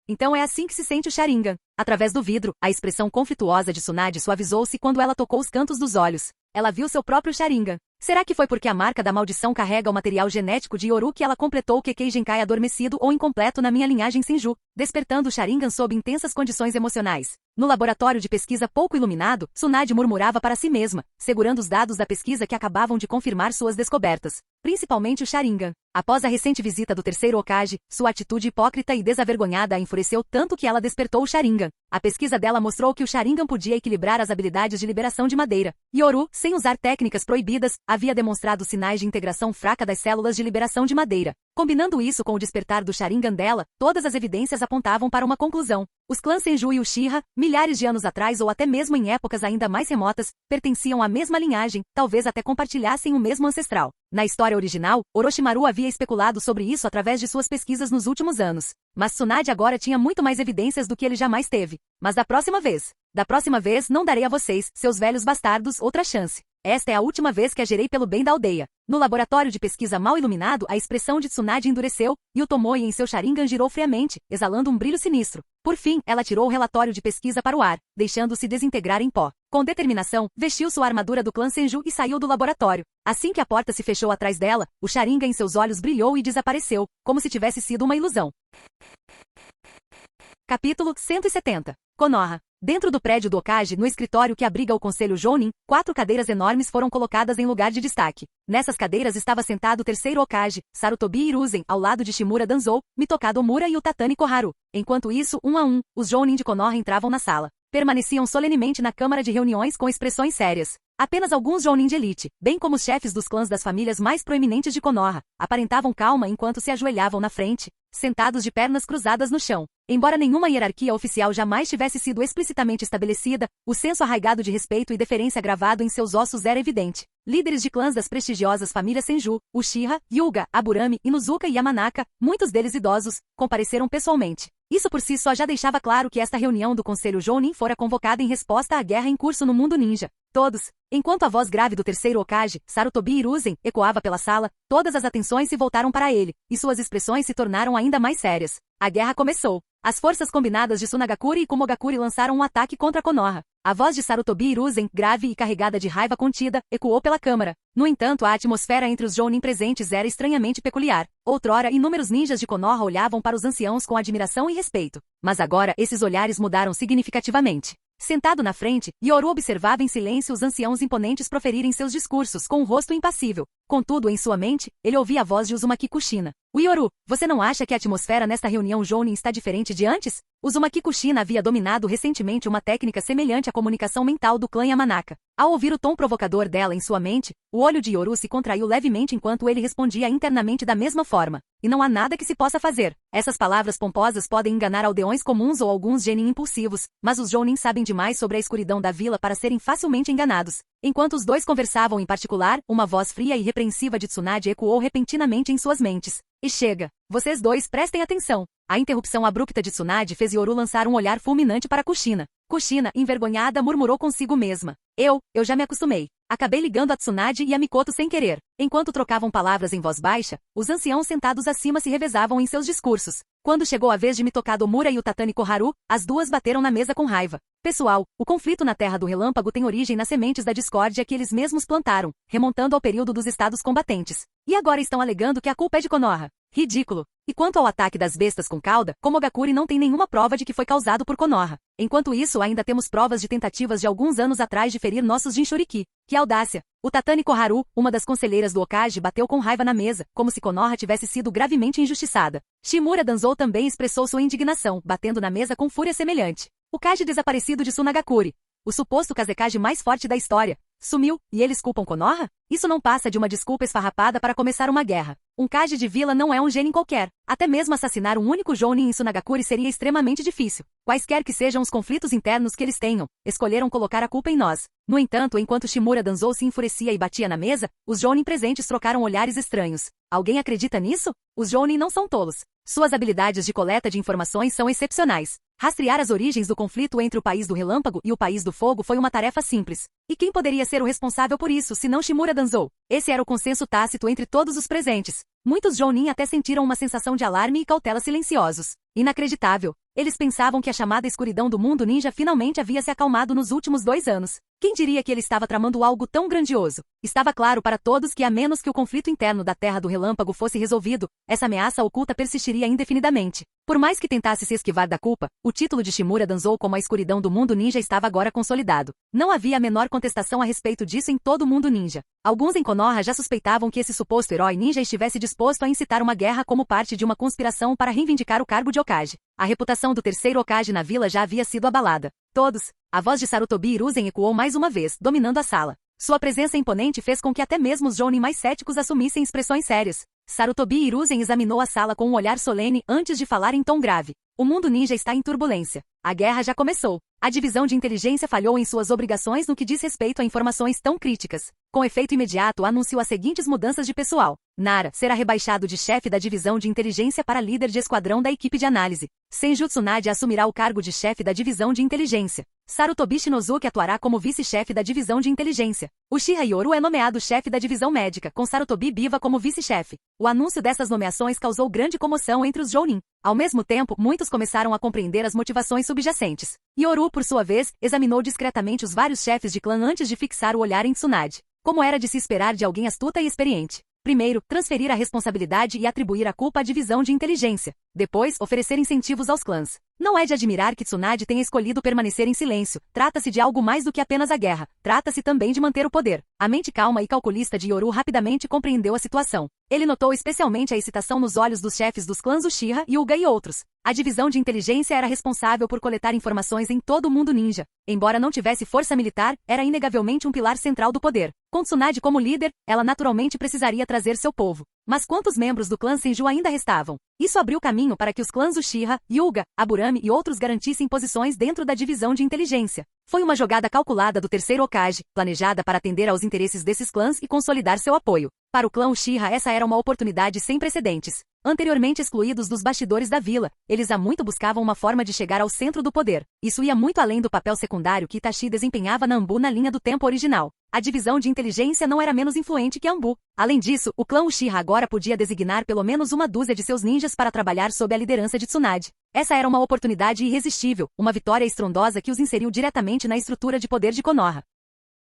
Então é assim que se sente o Sharingan. Através do vidro, a expressão conflituosa de Tsunade suavizou-se quando ela tocou os cantos dos olhos. Ela viu seu próprio Sharingan. Será que foi porque a marca da maldição carrega o material genético de Yoru que ela completou o Kekkei Genkai adormecido ou incompleto na minha linhagem Senju, despertando o Sharingan sob intensas condições emocionais? No laboratório de pesquisa pouco iluminado, Tsunade murmurava para si mesma, segurando os dados da pesquisa que acabavam de confirmar suas descobertas. Principalmente o Sharingan. Após a recente visita do terceiro Hokage, sua atitude hipócrita e desavergonhada a enfureceu tanto que ela despertou o Sharingan. A pesquisa dela mostrou que o Sharingan podia equilibrar as habilidades de liberação de madeira. Yoru, sem usar técnicas proibidas, havia demonstrado sinais de integração fraca das células de liberação de madeira. Combinando isso com o despertar do Sharingan dela, todas as evidências apontavam para uma conclusão. Os clãs Senju e Uchiha, milhares de anos atrás ou até mesmo em épocas ainda mais remotas, pertenciam à mesma linhagem, talvez até compartilhassem o mesmo ancestral. Na história original, Orochimaru havia especulado sobre isso através de suas pesquisas nos últimos anos. Mas Tsunade agora tinha muito mais evidências do que ele jamais teve. Mas da próxima vez não darei a vocês, seus velhos bastardos, outra chance. Esta é a última vez que agirei pelo bem da aldeia. No laboratório de pesquisa mal iluminado, a expressão de Tsunade endureceu, e o tomoe em seu Sharingan girou friamente, exalando um brilho sinistro. Por fim, ela tirou o relatório de pesquisa para o ar, deixando-se desintegrar em pó. Com determinação, vestiu sua armadura do clã Senju e saiu do laboratório. Assim que a porta se fechou atrás dela, o Sharingan em seus olhos brilhou e desapareceu, como se tivesse sido uma ilusão. Capítulo 170. Konoha. Dentro do prédio do Hokage, no escritório que abriga o Conselho Jounin, 4 cadeiras enormes foram colocadas em lugar de destaque. Nessas cadeiras estava sentado o terceiro Hokage, Sarutobi Hiruzen, ao lado de Shimura Danzou, Mitokado Omura e o Tatani Koharu. Enquanto isso, um a um, os Jounin de Konoha entravam na sala. Permaneciam solenemente na câmara de reuniões com expressões sérias. Apenas alguns Jounin de elite, bem como os chefes dos clãs das famílias mais proeminentes de Konoha, aparentavam calma enquanto se ajoelhavam na frente, sentados de pernas cruzadas no chão. Embora nenhuma hierarquia oficial jamais tivesse sido explicitamente estabelecida, o senso arraigado de respeito e deferência gravado em seus ossos era evidente. Líderes de clãs das prestigiosas famílias Senju, Uchiha, Hyuga, Aburame, Inuzuka e Yamanaka, muitos deles idosos, compareceram pessoalmente. Isso por si só já deixava claro que esta reunião do Conselho Jounin fora convocada em resposta à guerra em curso no mundo ninja. Todos. Enquanto a voz grave do terceiro Hokage, Sarutobi Hiruzen, ecoava pela sala, todas as atenções se voltaram para ele, e suas expressões se tornaram ainda mais sérias. A guerra começou. As forças combinadas de Tsunagakure e Komogakure lançaram um ataque contra Konoha. A voz de Sarutobi Hiruzen, grave e carregada de raiva contida, ecoou pela câmara. No entanto, a atmosfera entre os Jounin presentes era estranhamente peculiar. Outrora, inúmeros ninjas de Konoha olhavam para os anciãos com admiração e respeito. Mas agora, esses olhares mudaram significativamente. Sentado na frente, Yoru observava em silêncio os anciãos imponentes proferirem seus discursos com um rosto impassível. Contudo, em sua mente, ele ouvia a voz de Uzumaki Kushina. Yoru, você não acha que a atmosfera nesta reunião Jounin está diferente de antes? Uzumaki Kushina havia dominado recentemente uma técnica semelhante à comunicação mental do clã Yamanaka. Ao ouvir o tom provocador dela em sua mente, o olho de Yoru se contraiu levemente enquanto ele respondia internamente da mesma forma. E não há nada que se possa fazer. Essas palavras pomposas podem enganar aldeões comuns ou alguns genin impulsivos, mas os Jounin sabem demais sobre a escuridão da vila para serem facilmente enganados. Enquanto os dois conversavam em particular, uma voz fria e repreensiva de Tsunade ecoou repentinamente em suas mentes. E chega! Vocês dois prestem atenção! A interrupção abrupta de Tsunade fez Yoru lançar um olhar fulminante para Kushina. Kushina, envergonhada, murmurou consigo mesma. Eu já me acostumei. Acabei ligando a Tsunade e a Mikoto sem querer. Enquanto trocavam palavras em voz baixa, os anciãos sentados acima se revezavam em seus discursos. Quando chegou a vez de Mitoka Domura e o Tatani Koharu, as duas bateram na mesa com raiva. Pessoal, o conflito na Terra do Relâmpago tem origem nas sementes da discórdia que eles mesmos plantaram, remontando ao período dos estados combatentes. E agora estão alegando que a culpa é de Konoha. Ridículo. E quanto ao ataque das bestas com cauda, Komogakuri não tem nenhuma prova de que foi causado por Konoha. Enquanto isso, ainda temos provas de tentativas de alguns anos atrás de ferir nossos Jinchuriki. Que audácia! O Tatani Koharu, uma das conselheiras do Okage, bateu com raiva na mesa, como se Konoha tivesse sido gravemente injustiçada. Shimura Danzou também expressou sua indignação, batendo na mesa com fúria semelhante. O Kage desaparecido de Tsunagakuri, o suposto Kazekage mais forte da história, sumiu, e eles culpam Konoha? Isso não passa de uma desculpa esfarrapada para começar uma guerra. Um Kage de vila não é um genin qualquer. Até mesmo assassinar um único Jounin em Tsunagakuri seria extremamente difícil. Quaisquer que sejam os conflitos internos que eles tenham, escolheram colocar a culpa em nós. No entanto, enquanto Shimura Danzou se enfurecia e batia na mesa, os Jounin presentes trocaram olhares estranhos. Alguém acredita nisso? Os Jounin não são tolos. Suas habilidades de coleta de informações são excepcionais. Rastrear as origens do conflito entre o País do Relâmpago e o País do Fogo foi uma tarefa simples. E quem poderia ser o responsável por isso, se não Shimura Danzou? Esse era o consenso tácito entre todos os presentes. Muitos Jounin até sentiram uma sensação de alarme e cautela silenciosos. Inacreditável. Eles pensavam que a chamada escuridão do mundo ninja finalmente havia se acalmado nos últimos 2 anos. Quem diria que ele estava tramando algo tão grandioso? Estava claro para todos que a menos que o conflito interno da Terra do Relâmpago fosse resolvido, essa ameaça oculta persistiria indefinidamente. Por mais que tentasse se esquivar da culpa, o título de Shimura Danzou como a escuridão do mundo ninja estava agora consolidado. Não havia a menor contestação a respeito disso em todo o mundo ninja. Alguns em Konoha já suspeitavam que esse suposto herói ninja estivesse disposto a incitar uma guerra como parte de uma conspiração para reivindicar o cargo de Hokage. A reputação do terceiro Hokage na vila já havia sido abalada. Todos. A voz de Sarutobi Hiruzen ecoou mais uma vez, dominando a sala. Sua presença imponente fez com que até mesmo os Jounin mais céticos assumissem expressões sérias. Sarutobi Hiruzen examinou a sala com um olhar solene antes de falar em tom grave. O mundo ninja está em turbulência. A guerra já começou. A divisão de inteligência falhou em suas obrigações no que diz respeito a informações tão críticas. Com efeito imediato, anunciou as seguintes mudanças de pessoal. Nara será rebaixado de chefe da divisão de inteligência para líder de esquadrão da equipe de análise. Senju Tsunade assumirá o cargo de chefe da divisão de inteligência. Sarutobi Shinozuki atuará como vice-chefe da divisão de inteligência. Uchiha Yoru é nomeado chefe da divisão médica, com Sarutobi Biva como vice-chefe. O anúncio dessas nomeações causou grande comoção entre os Jounin. Ao mesmo tempo, muitos começaram a compreender as motivações subjacentes. Yoru, por sua vez, examinou discretamente os vários chefes de clã antes de fixar o olhar em Tsunade. Como era de se esperar de alguém astuta e experiente. Primeiro, transferir a responsabilidade e atribuir a culpa à divisão de inteligência. Depois, oferecer incentivos aos clãs. Não é de admirar que Tsunade tenha escolhido permanecer em silêncio. Trata-se de algo mais do que apenas a guerra. Trata-se também de manter o poder. A mente calma e calculista de Yoru rapidamente compreendeu a situação. Ele notou especialmente a excitação nos olhos dos chefes dos clãs Uchiha, Hyuga e outros. A divisão de inteligência era responsável por coletar informações em todo o mundo ninja. Embora não tivesse força militar, era inegavelmente um pilar central do poder. Com Tsunade como líder, ela naturalmente precisaria trazer seu povo. Mas quantos membros do clã Senju ainda restavam? Isso abriu caminho para que os clãs Uchiha, Hyuga, Aburame e outros garantissem posições dentro da divisão de inteligência. Foi uma jogada calculada do terceiro Hokage, planejada para atender aos interesses desses clãs e consolidar seu apoio. Para o clã Uchiha essa era uma oportunidade sem precedentes. Anteriormente excluídos dos bastidores da vila, eles há muito buscavam uma forma de chegar ao centro do poder. Isso ia muito além do papel secundário que Itachi desempenhava na Anbu na linha do tempo original. A divisão de inteligência não era menos influente que Anbu. Além disso, o clã Uchiha agora podia designar pelo menos uma dúzia de seus ninjas para trabalhar sob a liderança de Tsunade. Essa era uma oportunidade irresistível, uma vitória estrondosa que os inseriu diretamente na estrutura de poder de Konoha.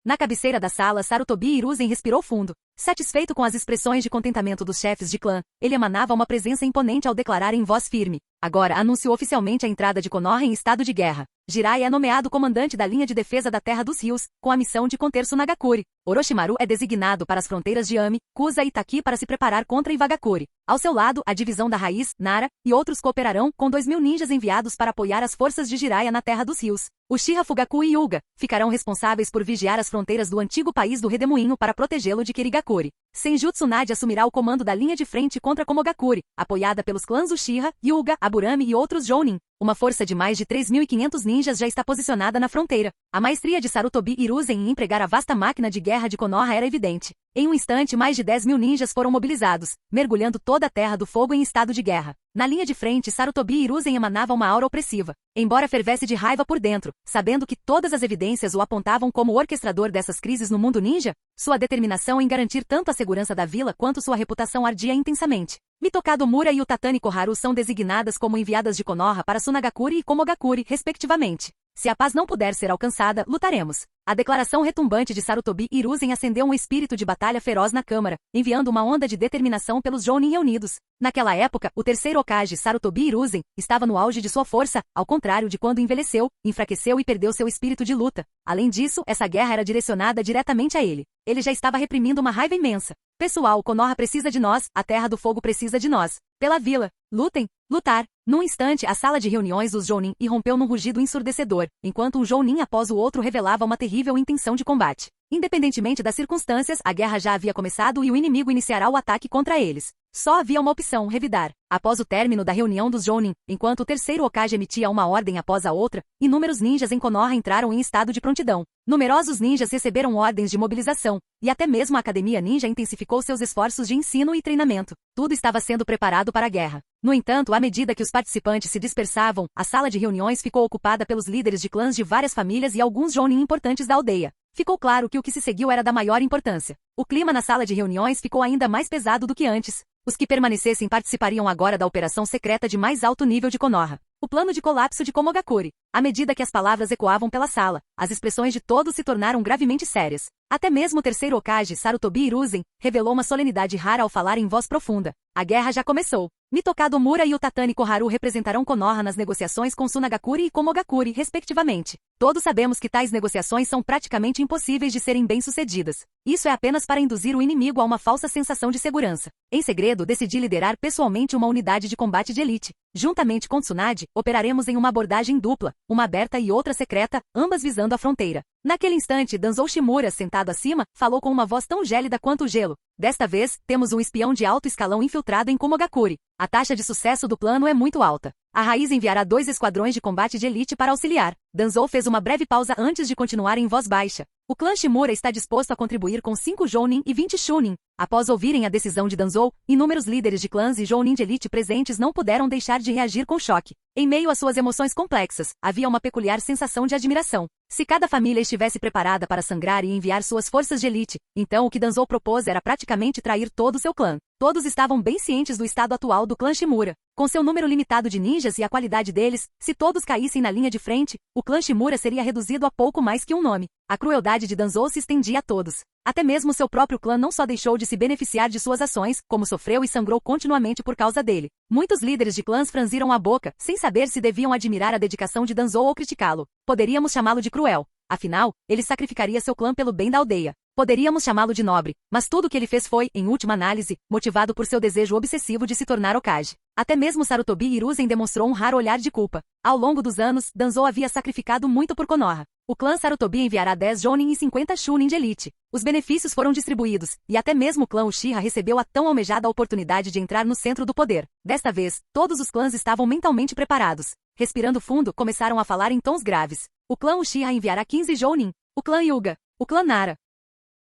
Na cabeceira da sala, Sarutobi Hiruzen respirou fundo. Satisfeito com as expressões de contentamento dos chefes de clã, ele emanava uma presença imponente ao declarar em voz firme. Agora anunciou oficialmente a entrada de Konoha em estado de guerra. Jiraiya é nomeado comandante da linha de defesa da Terra dos Rios, com a missão de conter Tsunagakure. Orochimaru é designado para as fronteiras de Ami, Kusa e Taki para se preparar contra Iwagakure. Ao seu lado, a divisão da Raiz, Nara, e outros cooperarão com 2.000 ninjas enviados para apoiar as forças de Jiraiya na Terra dos Rios. Uchiha Fugaku e Hyuga ficarão responsáveis por vigiar as fronteiras do antigo país do Redemoinho para protegê-lo de Kirigakure. Senju Tsunade assumirá o comando da linha de frente contra Komogakure, apoiada pelos clãs Uchiha, Hyuga, Aburame e outros Jounin. Uma força de mais de 3.500 ninjas já está posicionada na fronteira. A maestria de Sarutobi Hiruzen em empregar a vasta máquina de guerra de Konoha era evidente. Em um instante, mais de 10.000 ninjas foram mobilizados, mergulhando toda a Terra do Fogo em estado de guerra. Na linha de frente, Sarutobi Hiruzen emanava uma aura opressiva. Embora fervesse de raiva por dentro, sabendo que todas as evidências o apontavam como o orquestrador dessas crises no mundo ninja, sua determinação em garantir tanto a segurança da vila quanto sua reputação ardia intensamente. Mitokado Mura e Utatani Koharu são designadas como enviadas de Konoha para Tsunagakure e Komogakure, respectivamente. Se a paz não puder ser alcançada, lutaremos. A declaração retumbante de Sarutobi Hiruzen acendeu um espírito de batalha feroz na Câmara, enviando uma onda de determinação pelos Jounin reunidos. Naquela época, o terceiro Hokage Sarutobi Hiruzen estava no auge de sua força, ao contrário de quando envelheceu, enfraqueceu e perdeu seu espírito de luta. Além disso, essa guerra era direcionada diretamente a ele. Ele já estava reprimindo uma raiva imensa. Pessoal, Konoha precisa de nós, a Terra do Fogo precisa de nós. Pela vila. Lutem. Lutar. Num instante, a sala de reuniões dos Jounin irrompeu num rugido ensurdecedor, enquanto um Jounin após o outro revelava uma terrível intenção de combate. Independentemente das circunstâncias, a guerra já havia começado e o inimigo iniciará o ataque contra eles. Só havia uma opção, revidar. Após o término da reunião dos Jounin, enquanto o terceiro Hokage emitia uma ordem após a outra, inúmeros ninjas em Konoha entraram em estado de prontidão. Numerosos ninjas receberam ordens de mobilização, e até mesmo a Academia Ninja intensificou seus esforços de ensino e treinamento. Tudo estava sendo preparado para a guerra. No entanto, à medida que os participantes se dispersavam, a sala de reuniões ficou ocupada pelos líderes de clãs de várias famílias e alguns Jounin importantes da aldeia. Ficou claro que o que se seguiu era da maior importância. O clima na sala de reuniões ficou ainda mais pesado do que antes. Os que permanecessem participariam agora da operação secreta de mais alto nível de Konoha. O plano de colapso de Komogakure. À medida que as palavras ecoavam pela sala, as expressões de todos se tornaram gravemente sérias. Até mesmo o terceiro Hokage, Sarutobi Hiruzen, revelou uma solenidade rara ao falar em voz profunda. A guerra já começou. Mitokado Mura e Utatani Koharu representarão Konoha nas negociações com Tsunagakure e Komogakure, respectivamente. Todos sabemos que tais negociações são praticamente impossíveis de serem bem-sucedidas. Isso é apenas para induzir o inimigo a uma falsa sensação de segurança. Em segredo, decidi liderar pessoalmente uma unidade de combate de elite. Juntamente com Tsunade, operaremos em uma abordagem dupla, uma aberta e outra secreta, ambas visando a fronteira. Naquele instante, Danzou Shimura, sentado acima, falou com uma voz tão gélida quanto o gelo. Desta vez, temos um espião de alto escalão infiltrado em Komogakure. A taxa de sucesso do plano é muito alta. A Raiz enviará 2 esquadrões de combate de elite para auxiliar. Danzou fez uma breve pausa antes de continuar em voz baixa. O clã Shimura está disposto a contribuir com 5 Jounin e 20 Chunin. Após ouvirem a decisão de Danzou, inúmeros líderes de clãs e Jounin de elite presentes não puderam deixar de reagir com choque. Em meio às suas emoções complexas, havia uma peculiar sensação de admiração. Se cada família estivesse preparada para sangrar e enviar suas forças de elite, então o que Danzou propôs era praticamente trair todo o seu clã. Todos estavam bem cientes do estado atual do clã Shimura. Com seu número limitado de ninjas e a qualidade deles, se todos caíssem na linha de frente, o clã Shimura seria reduzido a pouco mais que um nome. A crueldade de Danzou se estendia a todos. Até mesmo seu próprio clã não só deixou de se beneficiar de suas ações, como sofreu e sangrou continuamente por causa dele. Muitos líderes de clãs franziram a boca, sem saber se deviam admirar a dedicação de Danzou ou criticá-lo. Poderíamos chamá-lo de cruel. Afinal, ele sacrificaria seu clã pelo bem da aldeia. Poderíamos chamá-lo de nobre, mas tudo o que ele fez foi, em última análise, motivado por seu desejo obsessivo de se tornar Hokage. Até mesmo Sarutobi Hiruzen demonstrou um raro olhar de culpa. Ao longo dos anos, Danzou havia sacrificado muito por Konoha. O clã Sarutobi enviará 10 Jounin e 50 Chunin de elite. Os benefícios foram distribuídos, e até mesmo o clã Uchiha recebeu a tão almejada oportunidade de entrar no centro do poder. Desta vez, todos os clãs estavam mentalmente preparados. Respirando fundo, começaram a falar em tons graves. O clã Uchiha enviará 15 Jounin. O clã Hyuga. O clã Nara.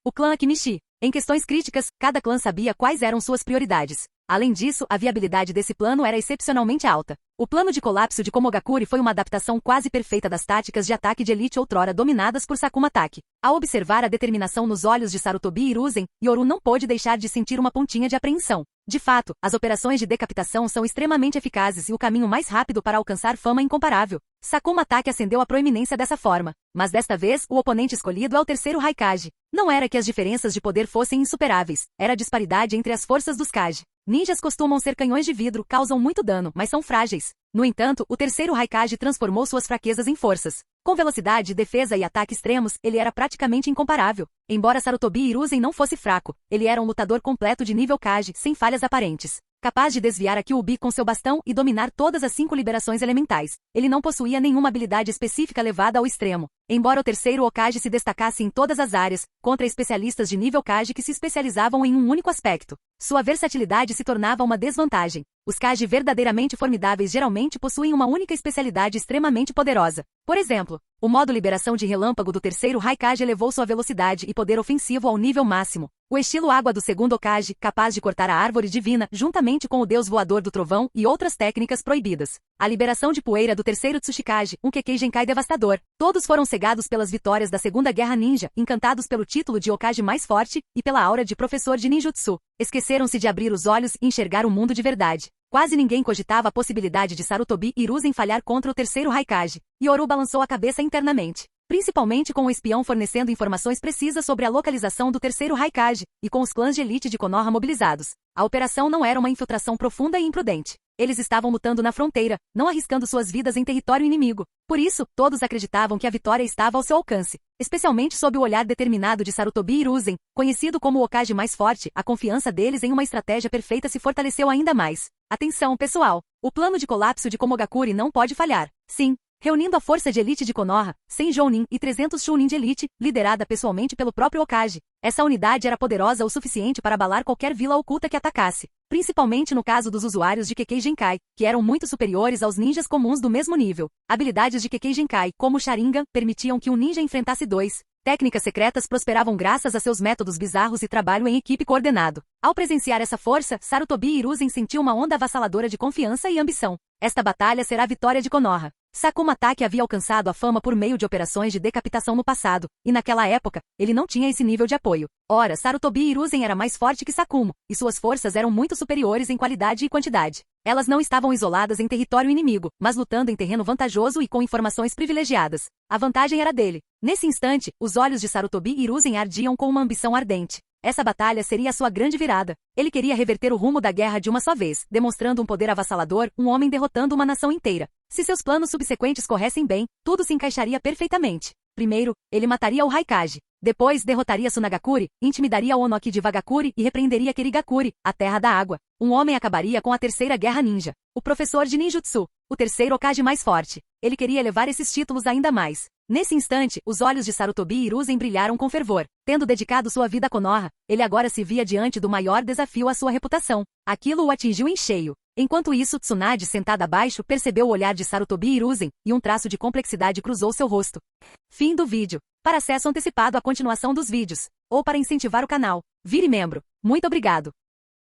O clã Akimishi. Em questões críticas, cada clã sabia quais eram suas prioridades. Além disso, a viabilidade desse plano era excepcionalmente alta. O plano de colapso de Komogakure foi uma adaptação quase perfeita das táticas de ataque de elite outrora dominadas por Sakuma Taki. Ao observar a determinação nos olhos de Sarutobi Hiruzen, Yoru não pôde deixar de sentir uma pontinha de apreensão. De fato, as operações de decapitação são extremamente eficazes e o caminho mais rápido para alcançar fama incomparável. Sakuma Taki ascendeu à proeminência dessa forma. Mas desta vez, o oponente escolhido é o terceiro Raikage. Não era que as diferenças de poder fossem insuperáveis, era a disparidade entre as forças dos Kage. Ninjas costumam ser canhões de vidro, causam muito dano, mas são frágeis. No entanto, o terceiro Raikage transformou suas fraquezas em forças. Com velocidade, defesa e ataque extremos, ele era praticamente incomparável. Embora Sarutobi Hiruzen não fosse fraco, ele era um lutador completo de nível Kage, sem falhas aparentes. Capaz de desviar a Kyuubi com seu bastão e dominar todas as 5 liberações elementais. Ele não possuía nenhuma habilidade específica levada ao extremo. Embora o terceiro Hokage se destacasse em todas as áreas, contra especialistas de nível Kage que se especializavam em um único aspecto, sua versatilidade se tornava uma desvantagem. Os Kage verdadeiramente formidáveis geralmente possuem uma única especialidade extremamente poderosa. Por exemplo, o modo liberação de relâmpago do terceiro Raikage elevou sua velocidade e poder ofensivo ao nível máximo. O estilo água do segundo Hokage, capaz de cortar a árvore divina, juntamente com o deus voador do trovão e outras técnicas proibidas. A liberação de poeira do terceiro Tsuchikage, um Kekkei Genkai devastador. Todos foram cegados pelas vitórias da Segunda Guerra Ninja, encantados pelo título de Hokage mais forte e pela aura de professor de ninjutsu. Esqueceram-se de abrir os olhos e enxergar o mundo de verdade. Quase ninguém cogitava a possibilidade de Sarutobi Hiruzen falhar contra o terceiro Raikage. Yoru balançou a cabeça internamente. Principalmente com o espião fornecendo informações precisas sobre a localização do terceiro Raikage, e com os clãs de elite de Konoha mobilizados. A operação não era uma infiltração profunda e imprudente. Eles estavam lutando na fronteira, não arriscando suas vidas em território inimigo. Por isso, todos acreditavam que a vitória estava ao seu alcance. Especialmente sob o olhar determinado de Sarutobi Hiruzen, conhecido como o Hokage mais forte, a confiança deles em uma estratégia perfeita se fortaleceu ainda mais. Atenção, pessoal! O plano de colapso de Komogakure não pode falhar. Sim. Reunindo a força de elite de Konoha, 100 Jounin e 300 Chunin de elite, liderada pessoalmente pelo próprio Hokage. Essa unidade era poderosa o suficiente para abalar qualquer vila oculta que atacasse, principalmente no caso dos usuários de Kekkei Genkai, que eram muito superiores aos ninjas comuns do mesmo nível. Habilidades de Kekkei Genkai, como o Sharingan, permitiam que um ninja enfrentasse 2. Técnicas secretas prosperavam graças a seus métodos bizarros e trabalho em equipe coordenado. Ao presenciar essa força, Sarutobi Hiruzen sentiu uma onda avassaladora de confiança e ambição. Esta batalha será a vitória de Konoha. Sakuma Taki havia alcançado a fama por meio de operações de decapitação no passado, e naquela época, ele não tinha esse nível de apoio. Ora, Sarutobi Hiruzen era mais forte que Sakuma, e suas forças eram muito superiores em qualidade e quantidade. Elas não estavam isoladas em território inimigo, mas lutando em terreno vantajoso e com informações privilegiadas. A vantagem era dele. Nesse instante, os olhos de Sarutobi Hiruzen ardiam com uma ambição ardente. Essa batalha seria a sua grande virada. Ele queria reverter o rumo da guerra de uma só vez, demonstrando um poder avassalador, um homem derrotando uma nação inteira. Se seus planos subsequentes corressem bem, tudo se encaixaria perfeitamente. Primeiro, ele mataria o Raikage. Depois, derrotaria Sunagakure, intimidaria o Onoki de Vagakure e repreenderia Kirigakure, a Terra da Água. Um homem acabaria com a Terceira Guerra Ninja. O professor de ninjutsu. O terceiro Hokage mais forte. Ele queria elevar esses títulos ainda mais. Nesse instante, os olhos de Sarutobi Hiruzen brilharam com fervor. Tendo dedicado sua vida a Konoha, ele agora se via diante do maior desafio à sua reputação. Aquilo o atingiu em cheio. Enquanto isso, Tsunade, sentada abaixo, percebeu o olhar de Sarutobi Hiruzen, e um traço de complexidade cruzou seu rosto. Fim do vídeo. Para acesso antecipado à continuação dos vídeos, ou para incentivar o canal, vire membro. Muito obrigado.